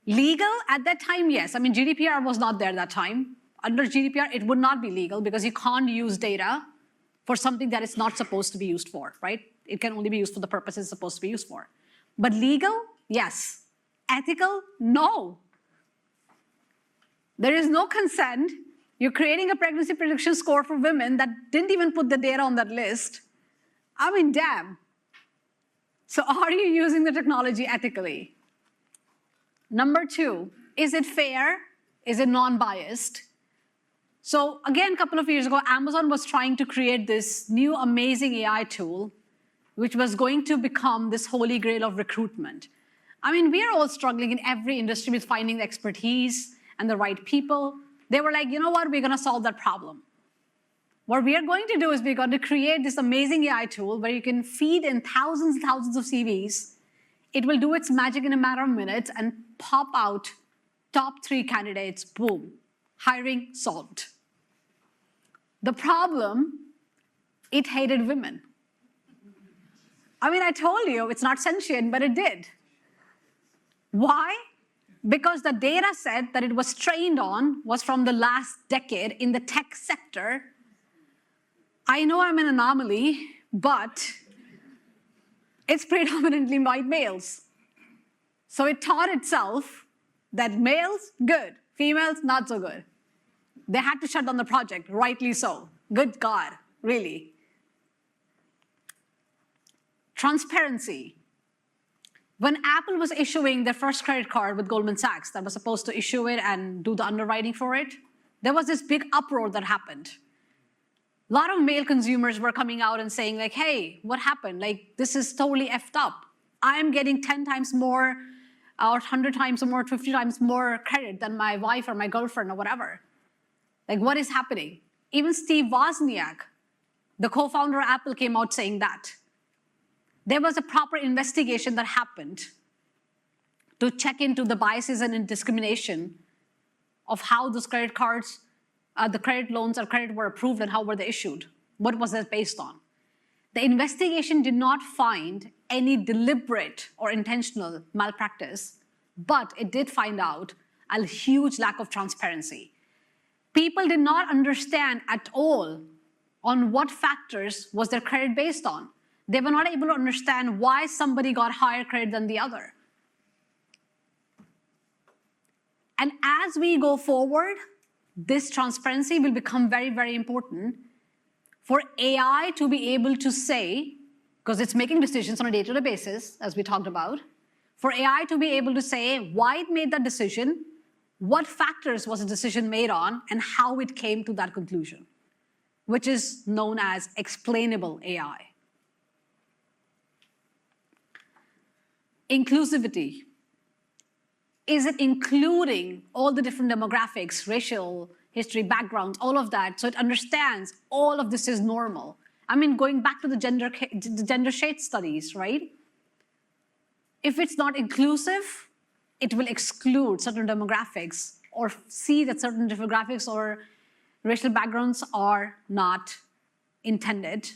Legal at that time, yes. I mean, GDPR was not there at that time. Under GDPR, it would not be legal because you can't use data for something that it's not supposed to be used for, right? It can only be used for the purpose it's supposed to be used for. But legal, yes. Ethical, no. There is no consent. You're creating a pregnancy prediction score for women that didn't even put the data on that list. I mean, damn. So are you using the technology ethically? Number two, is it fair? Is it non-biased? So again, a couple of years ago, Amazon was trying to create this new amazing AI tool, which was going to become this holy grail of recruitment. I mean, we are all struggling in every industry with finding the expertise and the right people. They were like, you know what, we're going to solve that problem. What we are going to do is we're going to create this amazing AI tool where you can feed in thousands and thousands of CVs. It will do its magic in a matter of minutes and pop out top 3 candidates, boom, hiring solved. The problem, it hated women. I mean, I told you it's not sentient, but it did. Why? Because the data set that it was trained on was from the last decade in the tech sector. I know I'm an anomaly, but it's predominantly white males. So it taught itself that males, good, females, not so good. They had to shut down the project, rightly so. Good God, really. Transparency. When Apple was issuing their first credit card with Goldman Sachs that was supposed to issue it and do the underwriting for it, there was this big uproar that happened. A lot of male consumers were coming out and saying like, hey, what happened? Like, this is totally effed up. I'm getting 10 times more or 100 times or more, 50 times more credit than my wife or my girlfriend or whatever. Like, what is happening? Even Steve Wozniak, the co-founder of Apple, came out saying that. There was a proper investigation that happened to check into the biases and discrimination of how those credit cards, the credit loans or credit were approved and how were they issued. What was that based on? The investigation did not find any deliberate or intentional malpractice, but it did find out a huge lack of transparency. People did not understand at all on what factors was their credit based on. They were not able to understand why somebody got higher credit than the other. And as we go forward, this transparency will become very, very important for AI to be able to say, because it's making decisions on a day-to-day basis, as we talked about, for AI to be able to say why it made that decision, what factors was the decision made on, and how it came to that conclusion, which is known as explainable AI. Inclusivity. Is it including all the different demographics, racial history, backgrounds, all of that, so it understands all of this is normal? I mean, going back to the gender shade studies, right? If it's not inclusive, it will exclude certain demographics or see that certain demographics or racial backgrounds are not intended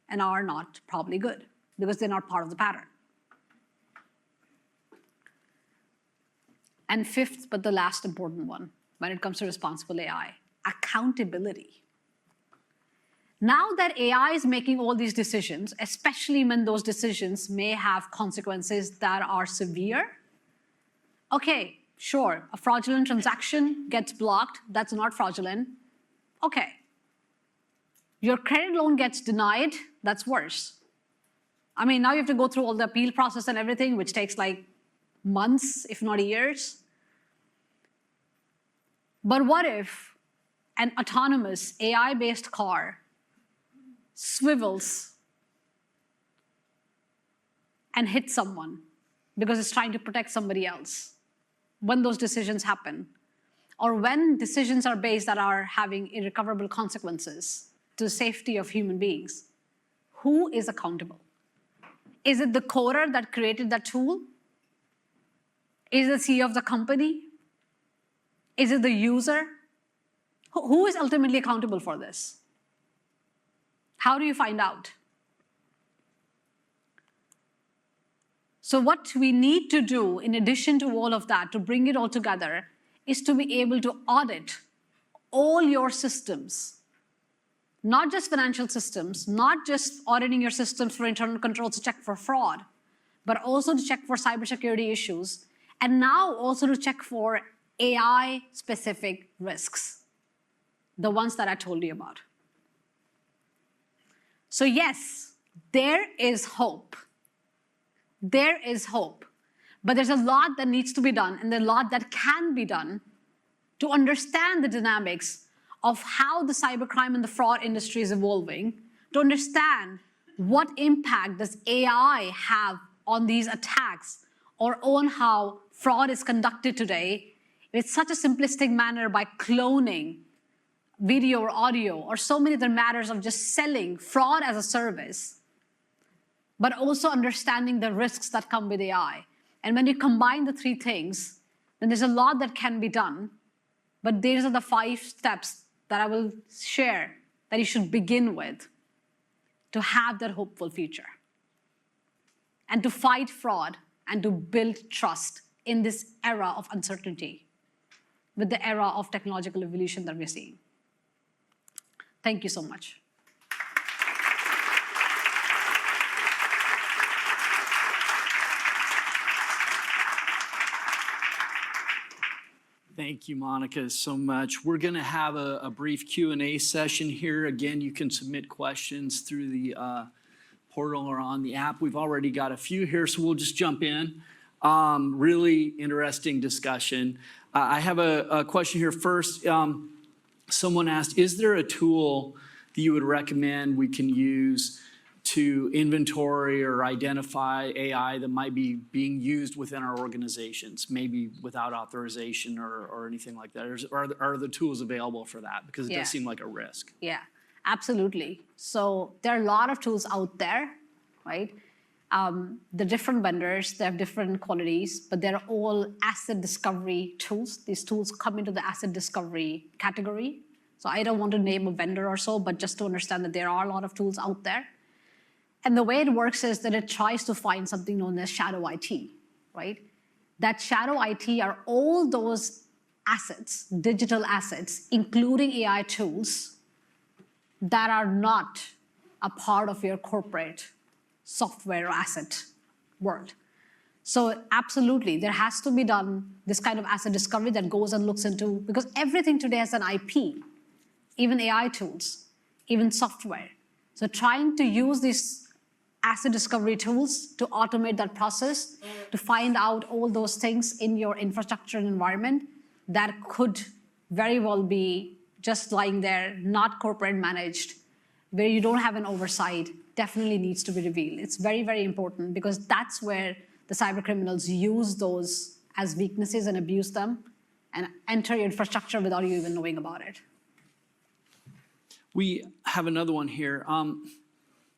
and are not probably good because they're not part of the pattern. And fifth, but the last important one, when it comes to responsible AI, accountability. Now that AI is making all these decisions, especially when those decisions may have consequences that are severe, okay, sure, a fraudulent transaction gets blocked, that's not fraudulent, okay. Your credit loan gets denied, that's worse. I mean, now you have to go through all the appeal process and everything, which takes like months, if not years. But what if an autonomous AI-based car swivels and hits someone because it's trying to protect somebody else, when those decisions happen, or when decisions are based that are having irrecoverable consequences to the safety of human beings, who is accountable? Is it the coder that created that tool? Is it the CEO of the company? Is it the user? Who is ultimately accountable for this? How do you find out? So what we need to do, in addition to all of that, to bring it all together, is to be able to audit all your systems. Not just financial systems, not just auditing your systems for internal controls to check for fraud, but also to check for cybersecurity issues, and now also to check for AI-specific risks, the ones that I told you about. So yes, there is hope. There is hope. But there's a lot that needs to be done, and there's a lot that can be done to understand the dynamics of how the cybercrime and the fraud industry is evolving, to understand what impact does AI have on these attacks or on how fraud is conducted today in such a simplistic manner by cloning video or audio, or so many other matters of just selling fraud as a service, but also understanding the risks that come with AI. And when you combine the three things, then there's a lot that can be done, but these are the 5 steps that I will share that you should begin with to have that hopeful future and to fight fraud and to build trust in this era of uncertainty with the era of technological evolution that we're seeing. Thank you so much. Thank you, Monica, so much. We're going to have a brief Q&A session here. Again, you can submit questions through the portal or on the app. We've already got a few here, so we'll just jump in. Really interesting discussion. I have a question here first. Someone asked, is there a tool that you would recommend we can use to inventory or identify AI that might be being used within our organizations, maybe without authorization or anything like that? Are the tools available for that? Because it does seem like a risk. Yeah, absolutely. So there are a lot of tools out there, right? The different vendors, they have different qualities, but they're all asset discovery tools. These tools come into the asset discovery category. So I don't want to name a vendor or so, but just to understand that there are a lot of tools out there. And the way it works is that it tries to find something known as shadow IT, right? That shadow IT are all those assets, digital assets, including AI tools, that are not a part of your corporate software or asset world. So absolutely, there has to be done this kind of asset discovery that goes and looks into, because everything today has an IP, even AI tools, even software. So trying to use these asset discovery tools to automate that process, to find out all those things in your infrastructure and environment that could very well be just lying there, not corporate managed, where you don't have an oversight, definitely needs to be revealed. It's very, very important, because that's where the cyber criminals use those as weaknesses and abuse them and enter your infrastructure without you even knowing about it. We have another one here.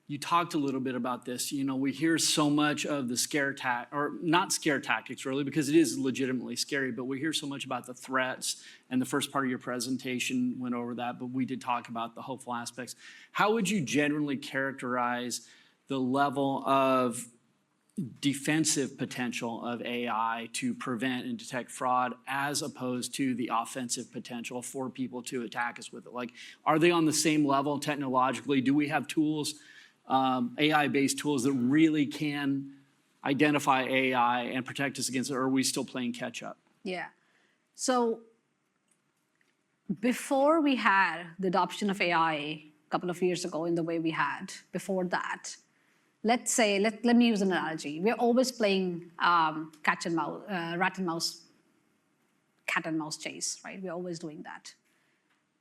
You talked a little bit about this. You know, we hear so much of the scare or not scare tactics really, because it is legitimately scary, but we hear so much about the threats, and the first part of your presentation went over that, but we did talk about the hopeful aspects. How would you generally characterize the level of defensive potential of AI to prevent and detect fraud as opposed to the offensive potential for people to attack us with it? Like, are they on the same level technologically? Do we have tools, AI-based tools that really can identify AI and protect us against it, or are we still playing catch up? Yeah. So before we had the adoption of AI a couple of years ago in the way we had, before that, let's say, let me use an analogy. We're always playing cat and mouse chase, right? We're always doing that.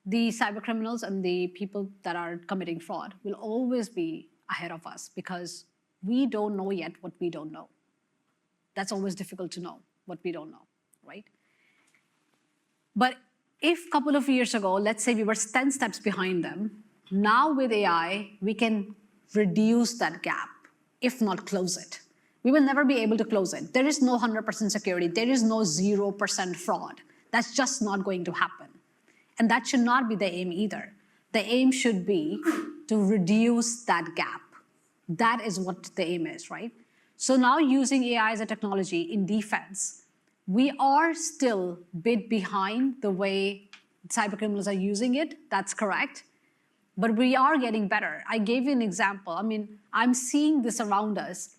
the cybercriminals and the people that are committing fraud will always be ahead of us because we don't know yet what we don't know. That's always difficult to know what we don't know, right? But if a couple of years ago, let's say we were 10 steps behind them, now with AI, we can reduce that gap, if not close it. We will never be able to close it. There is no 100% security. There is no 0% fraud. That's just not going to happen. And that should not be the aim either. The aim should be to reduce that gap. That is what the aim is, right? So now using AI as a technology in defense, we are still a bit behind the way cybercriminals are using it. That's correct. But we are getting better. I gave you an example. I mean, I'm seeing this around us.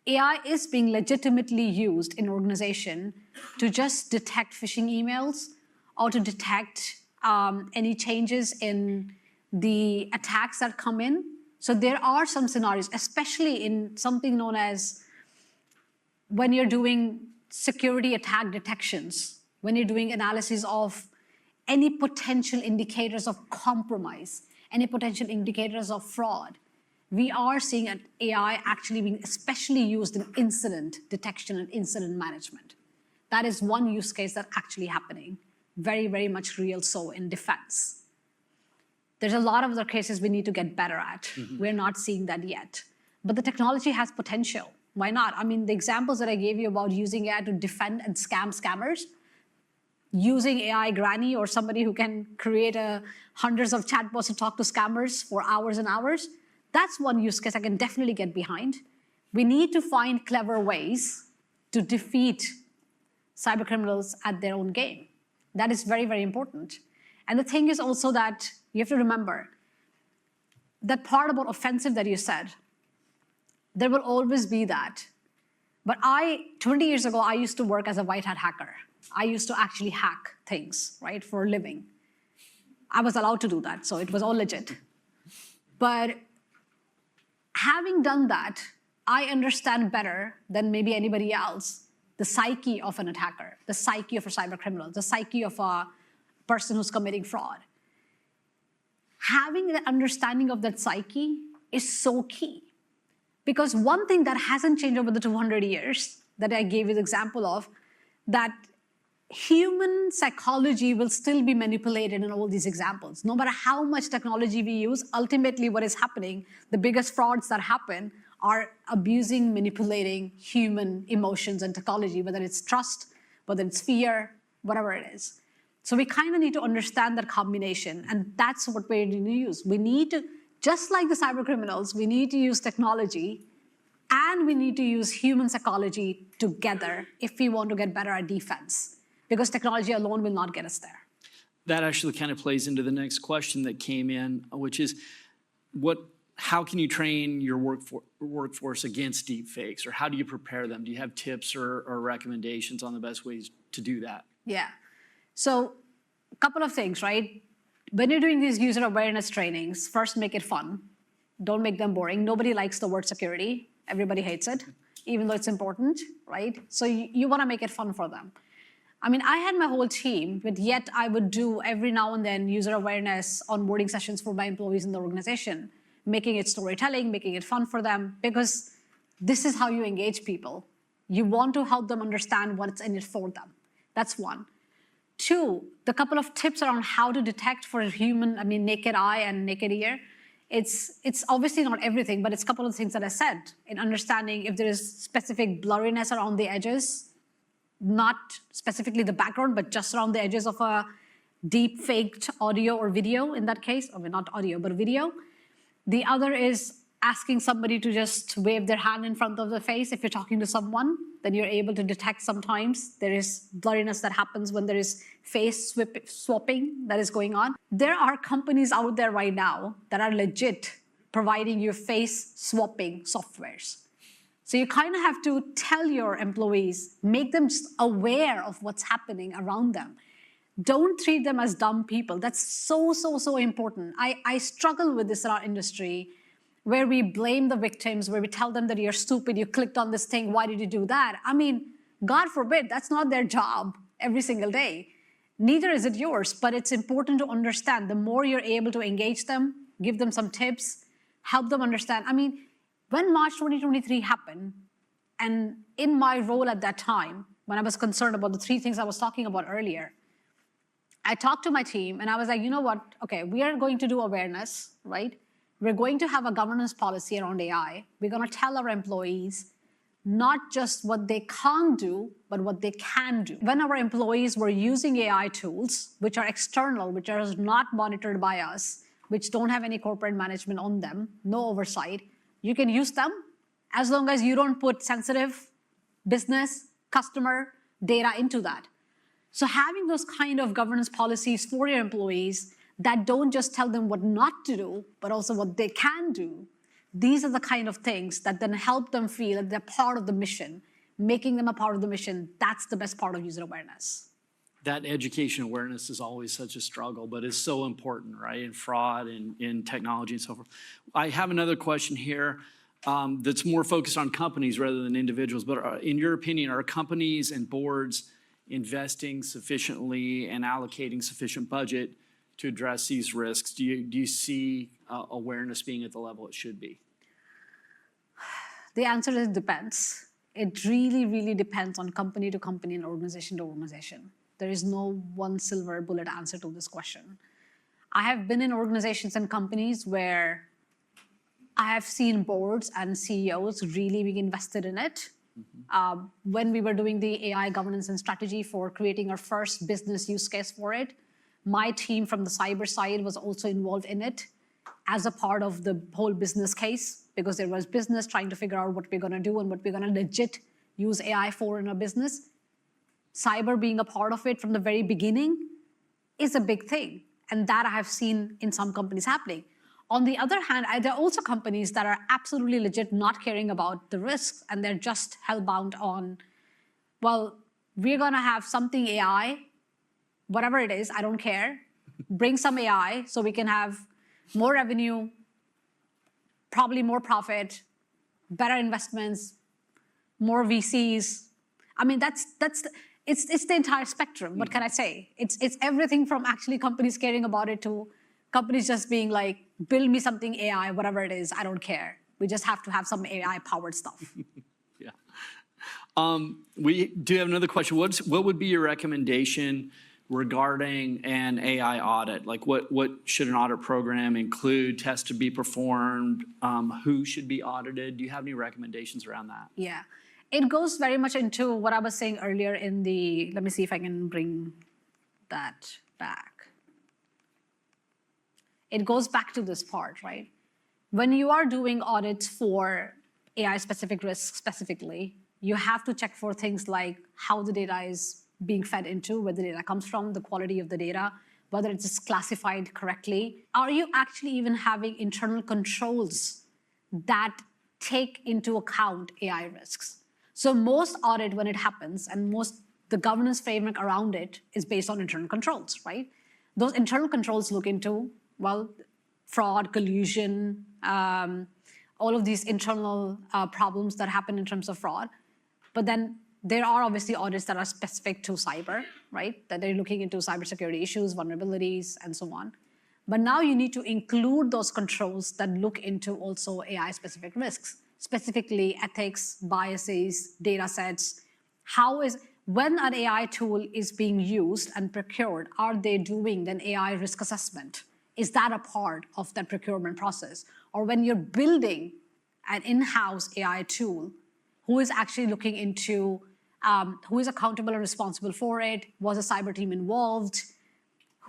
AI is being legitimately used in organization to just detect phishing emails or to detect any changes in the attacks that come in. So there are some scenarios, especially in something known as when you're doing security attack detections, when you're doing analysis of any potential indicators of compromise, any potential indicators of fraud. We are seeing AI actually being especially used in incident detection and incident management. That is one use case that's actually happening, very, very much real so in defense. There's a lot of other cases we need to get better at. We're not seeing that yet. But the technology has potential. Why not? I mean, the examples that I gave you about using AI to defend and scam scammers, using AI granny or somebody who can create hundreds of chatbots to talk to scammers for hours and hours, that's one use case I can definitely get behind. We need to find clever ways to defeat cybercriminals at their own game. That is very, very important. And the thing is also that you have to remember that part about offensive that you said, there will always be that. But 20 years ago, I used to work as a white hat hacker. I used to actually hack things, right, for a living. I was allowed to do that, so it was all legit. But having done that, I understand better than maybe anybody else the psyche of an attacker, the psyche of a cybercriminal, the psyche of a person who's committing fraud. Having the understanding of that psyche is so key. Because one thing that hasn't changed over the 200 years that I gave you the example of, that human psychology will still be manipulated in all these examples. No matter how much technology we use, ultimately what is happening, the biggest frauds that happen are abusing, manipulating human emotions and technology, whether it's trust, whether it's fear, whatever it is. So we kind of need to understand that combination, and that's what we're going to use. We need to, just like the cybercriminals, we need to use technology and we need to use human psychology together if we want to get better at defense, because technology alone will not get us there. That actually kind of plays into the next question that came in, which is how can you train your workforce against deepfakes, or how do you prepare them? Do you have tips or recommendations on the best ways to do that? Yeah. So a couple of things, right? When you're doing these user awareness trainings, first make it fun. Don't make them boring. Nobody likes the word security. Everybody hates it, even though it's important, right? So you want to make it fun for them. I mean, I had my whole team, but yet I would do every now and then user awareness onboarding sessions for my employees in the organization, making it storytelling, making it fun for them, because this is how you engage people. You want to help them understand what's in it for them. That's one. Two, the couple of tips around how to detect for a human, naked eye and naked ear. It's obviously not everything, but it's a couple of things that I said in understanding if there is specific blurriness around the edges, not specifically the background, but just around the edges of a deep faked audio or video in that case. I mean, not audio, but video. The other is asking somebody to just wave their hand in front of the face. If you're talking to someone, then you're able to detect sometimes there is blurriness that happens when there is face swapping that is going on. There are companies out there right now that are legit providing you face swapping softwares. So you kind of have to tell your employees, make them just aware of what's happening around them. Don't treat them as dumb people. That's so important. I struggle with this in our industry, where we blame the victims, where we tell them that you're stupid, you clicked on this thing, why did you do that? I mean, God forbid, that's not their job every single day. Neither is it yours, but it's important to understand. The more you're able to engage them, give them some tips, help them understand. I mean, when March 2023 happened, and in my role at that time, when I was concerned about the three things I was talking about earlier, I talked to my team and I was like, you know what? Okay, we are going to do awareness, right? We're going to have a governance policy around AI. We're going to tell our employees not just what they can't do, but what they can do. When our employees were using AI tools, which are external, which are not monitored by us, which don't have any corporate management on them, no oversight, you can use them as long as you don't put sensitive business, customer data into that. So having those kind of governance policies for your employees that don't just tell them what not to do, but also what they can do, these are the kind of things that then help them feel that they're part of the mission, making them a part of the mission. That's the best part of user awareness. That education awareness is always such a struggle, but it's so important, right? In fraud and in technology and so forth. I have another question here that's more focused on companies rather than individuals, but in your opinion, are companies and boards investing sufficiently and allocating sufficient budget to address these risks? Do you see awareness being at the level it should be? The answer is depends. It really, really depends on company to company and organization to organization. There is no one silver bullet answer to this question. I have been in organizations and companies where I have seen boards and CEOs really being invested in it. When we were doing the AI governance and strategy for creating our first business use case for it, my team from the cyber side was also involved in it as a part of the whole business case, because there was business trying to figure out what we're going to do and what we're going to legit use AI for in our business. Cyber being a part of it from the very beginning is a big thing. And that I have seen in some companies happening. On the other hand, there are also companies that are absolutely legit not caring about the risks, and they're just hellbound on, well, we're going to have something AI, whatever it is, I don't care. Bring some AI so we can have more revenue, probably more profit, better investments, more VCs. I mean, it's the entire spectrum. What can I say? It's everything from actually companies caring about it to companies just being like, build me something AI, whatever it is, I don't care. We just have to have some AI-powered stuff. Yeah. We do have another question. What would be your recommendation regarding an AI audit? Like what should an audit program include, tests to be performed, who should be audited? Do you have any recommendations around that? Yeah, it goes very much into what I was saying earlier in the, let me see if I can bring that back. It goes back to this part, right? When you are doing audits for AI-specific risks specifically, you have to check for things like how the data is being fed into, where the data comes from, the quality of the data, whether it's classified correctly. Are you actually even having internal controls that take into account AI risks? So most audit, when it happens, and the governance framework around it is based on internal controls, right? Those internal controls look into, well, fraud, collusion, all of these internal problems that happen in terms of fraud. But then there are obviously audits that are specific to cyber, right? That they're looking into cybersecurity issues, vulnerabilities, and so on. But now you need to include those controls that look into also AI-specific risks, specifically ethics, biases, data sets. When an AI tool is being used and procured, are they doing an AI risk assessment? Is that a part of that procurement process? Or when you're building an in-house AI tool, who is actually looking into, who is accountable and responsible for it? Was a cyber team involved?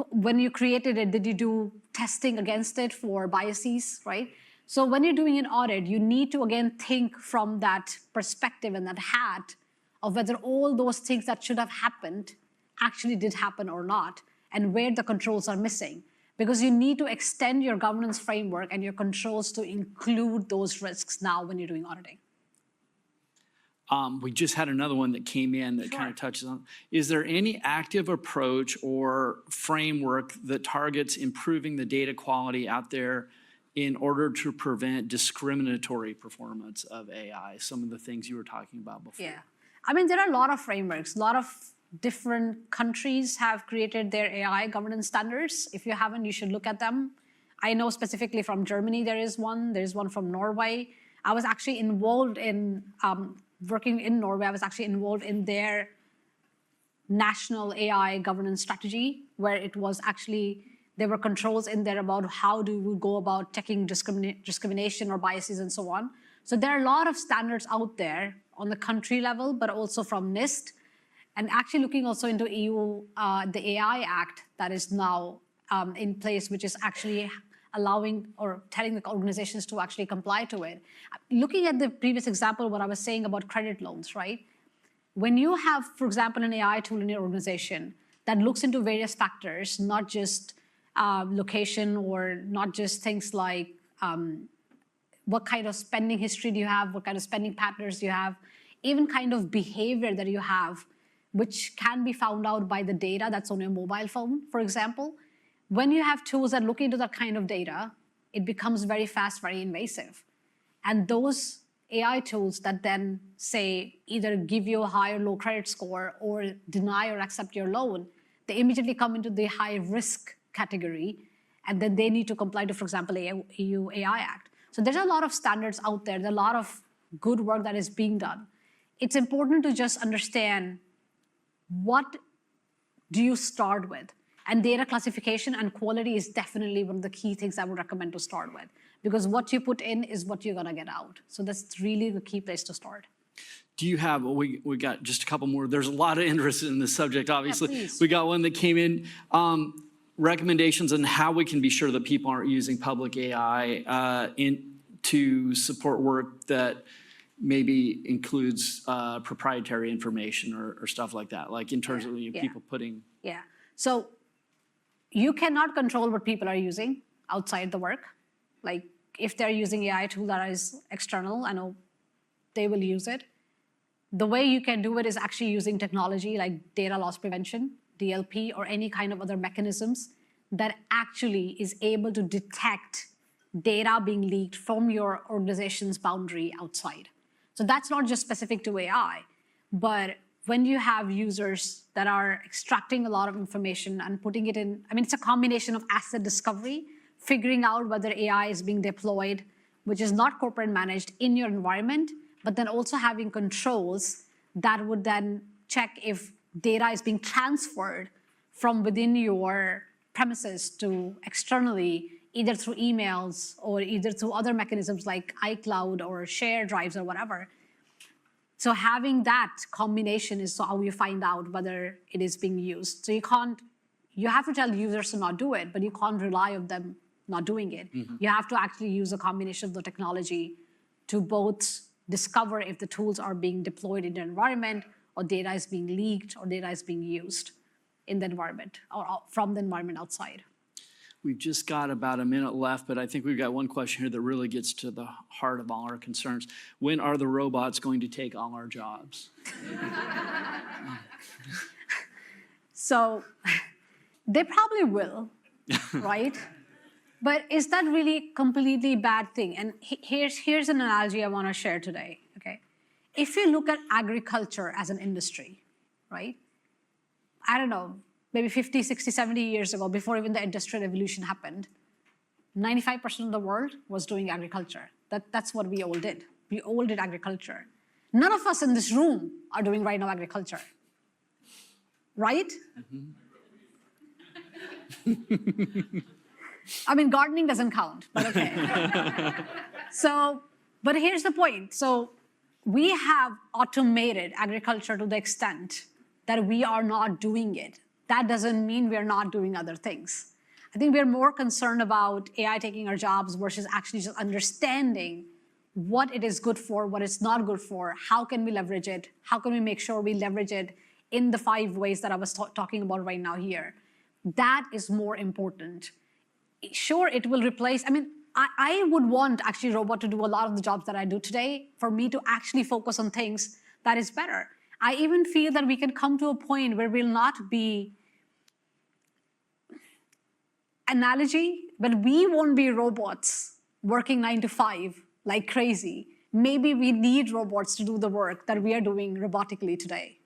When you created it, did you do testing against it for biases, right? So when you're doing an audit, you need to, again, think from that perspective and that hat of whether all those things that should have happened actually did happen or not, and where the controls are missing. Because you need to extend your governance framework and your controls to include those risks now when you're doing auditing. We just had another one that came in that kind of touches on. Is there any active approach or framework that targets improving the data quality out there in order to prevent discriminatory performance of AI? Some of the things you were talking about before. Yeah. I mean, there are a lot of frameworks, a lot of different countries have created their AI governance standards. If you haven't, you should look at them. I know specifically from Germany there is one. There's one from Norway. I was actually involved in, working in Norway, I was actually involved in their national AI governance strategy, where it was actually, there were controls in there about how do we go about checking discrimination or biases and so on. So there are a lot of standards out there on the country level, but also from NIST, and actually looking also into EU, the AI Act that is now in place, which is actually allowing or telling the organizations to actually comply to it. Looking at the previous example, what I was saying about credit loans, right? When you have, for example, an AI tool in your organization that looks into various factors, not just location or not just things like what kind of spending history do you have, what kind of spending patterns do you have, even kind of behavior that you have, which can be found out by the data that's on your mobile phone, for example. When you have tools that look into that kind of data, it becomes very fast, very invasive. And those AI tools that then say either give you a high or low credit score or deny or accept your loan, they immediately come into the high risk category, and then they need to comply to, for example, EU AI Act. So there's a lot of standards out there. There's a lot of good work that is being done. It's important to just understand what do you start with. And data classification and quality is definitely one of the key things I would recommend to start with, because what you put in is what you're gonna get out. So that's really the key place to start. Do you have, well, we got just a couple more. There's a lot of interest in this subject, obviously. Yeah, please. We got one that came in. Recommendations on how we can be sure that people aren't using public AI to support work that maybe includes proprietary information or stuff like that, like in terms of people putting. Yeah, so you cannot control what people are using outside the work. Like if they're using AI tool that is external, I know they will use it. The way you can do it is actually using technology like data loss prevention, DLP, or any kind of other mechanisms that actually is able to detect data being leaked from your organization's boundary outside. So that's not just specific to AI, but when you have users that are extracting a lot of information and putting it in, I mean, it's a combination of asset discovery, figuring out whether AI is being deployed, which is not corporate managed in your environment, but then also having controls that would then check if data is being transferred from within your premises to externally, either through emails or either through other mechanisms like iCloud or share drives or whatever. So having that combination is how you find out whether it is being used. So you have to tell users to not do it, but you can't rely on them not doing it. Mm-hmm. You have to actually use a combination of the technology to both discover if the tools are being deployed in the environment or data is being leaked or data is being used in the environment or from the environment outside. We've just got about a minute left, but I think we've got one question here that really gets to the heart of all our concerns. When are the robots going to take all our jobs? So they probably will, right? But is that really completely bad thing? And here's an analogy I want to share today, okay? If you look at agriculture as an industry, right? I don't know, maybe 50, 60, 70 years ago, before even the Industrial Revolution happened, 95% of the world was doing agriculture. That's what we all did. We all did agriculture. None of us in this room are doing right now agriculture, right? Mm-hmm. I mean, gardening doesn't count, but okay. But here's the point. So we have automated agriculture to the extent that we are not doing it. That doesn't mean we're not doing other things. I think we're more concerned about AI taking our jobs versus actually just understanding what it is good for, what it's not good for, how can we leverage it, how can we make sure we leverage it in the 5 ways that I was talking about right now here. That is more important. Sure, it will replace, I mean, I would want actually a robot to do a lot of the jobs that I do today for me to actually focus on things that is better. I even feel that we can come to a point where we'll not be analogy, but we won't be robots working 9 to 5 like crazy. Maybe we need robots to do the work that we are doing robotically today.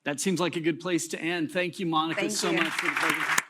That seems like a good place to end. Thank you, Monica, Thank so you. much for the presentation.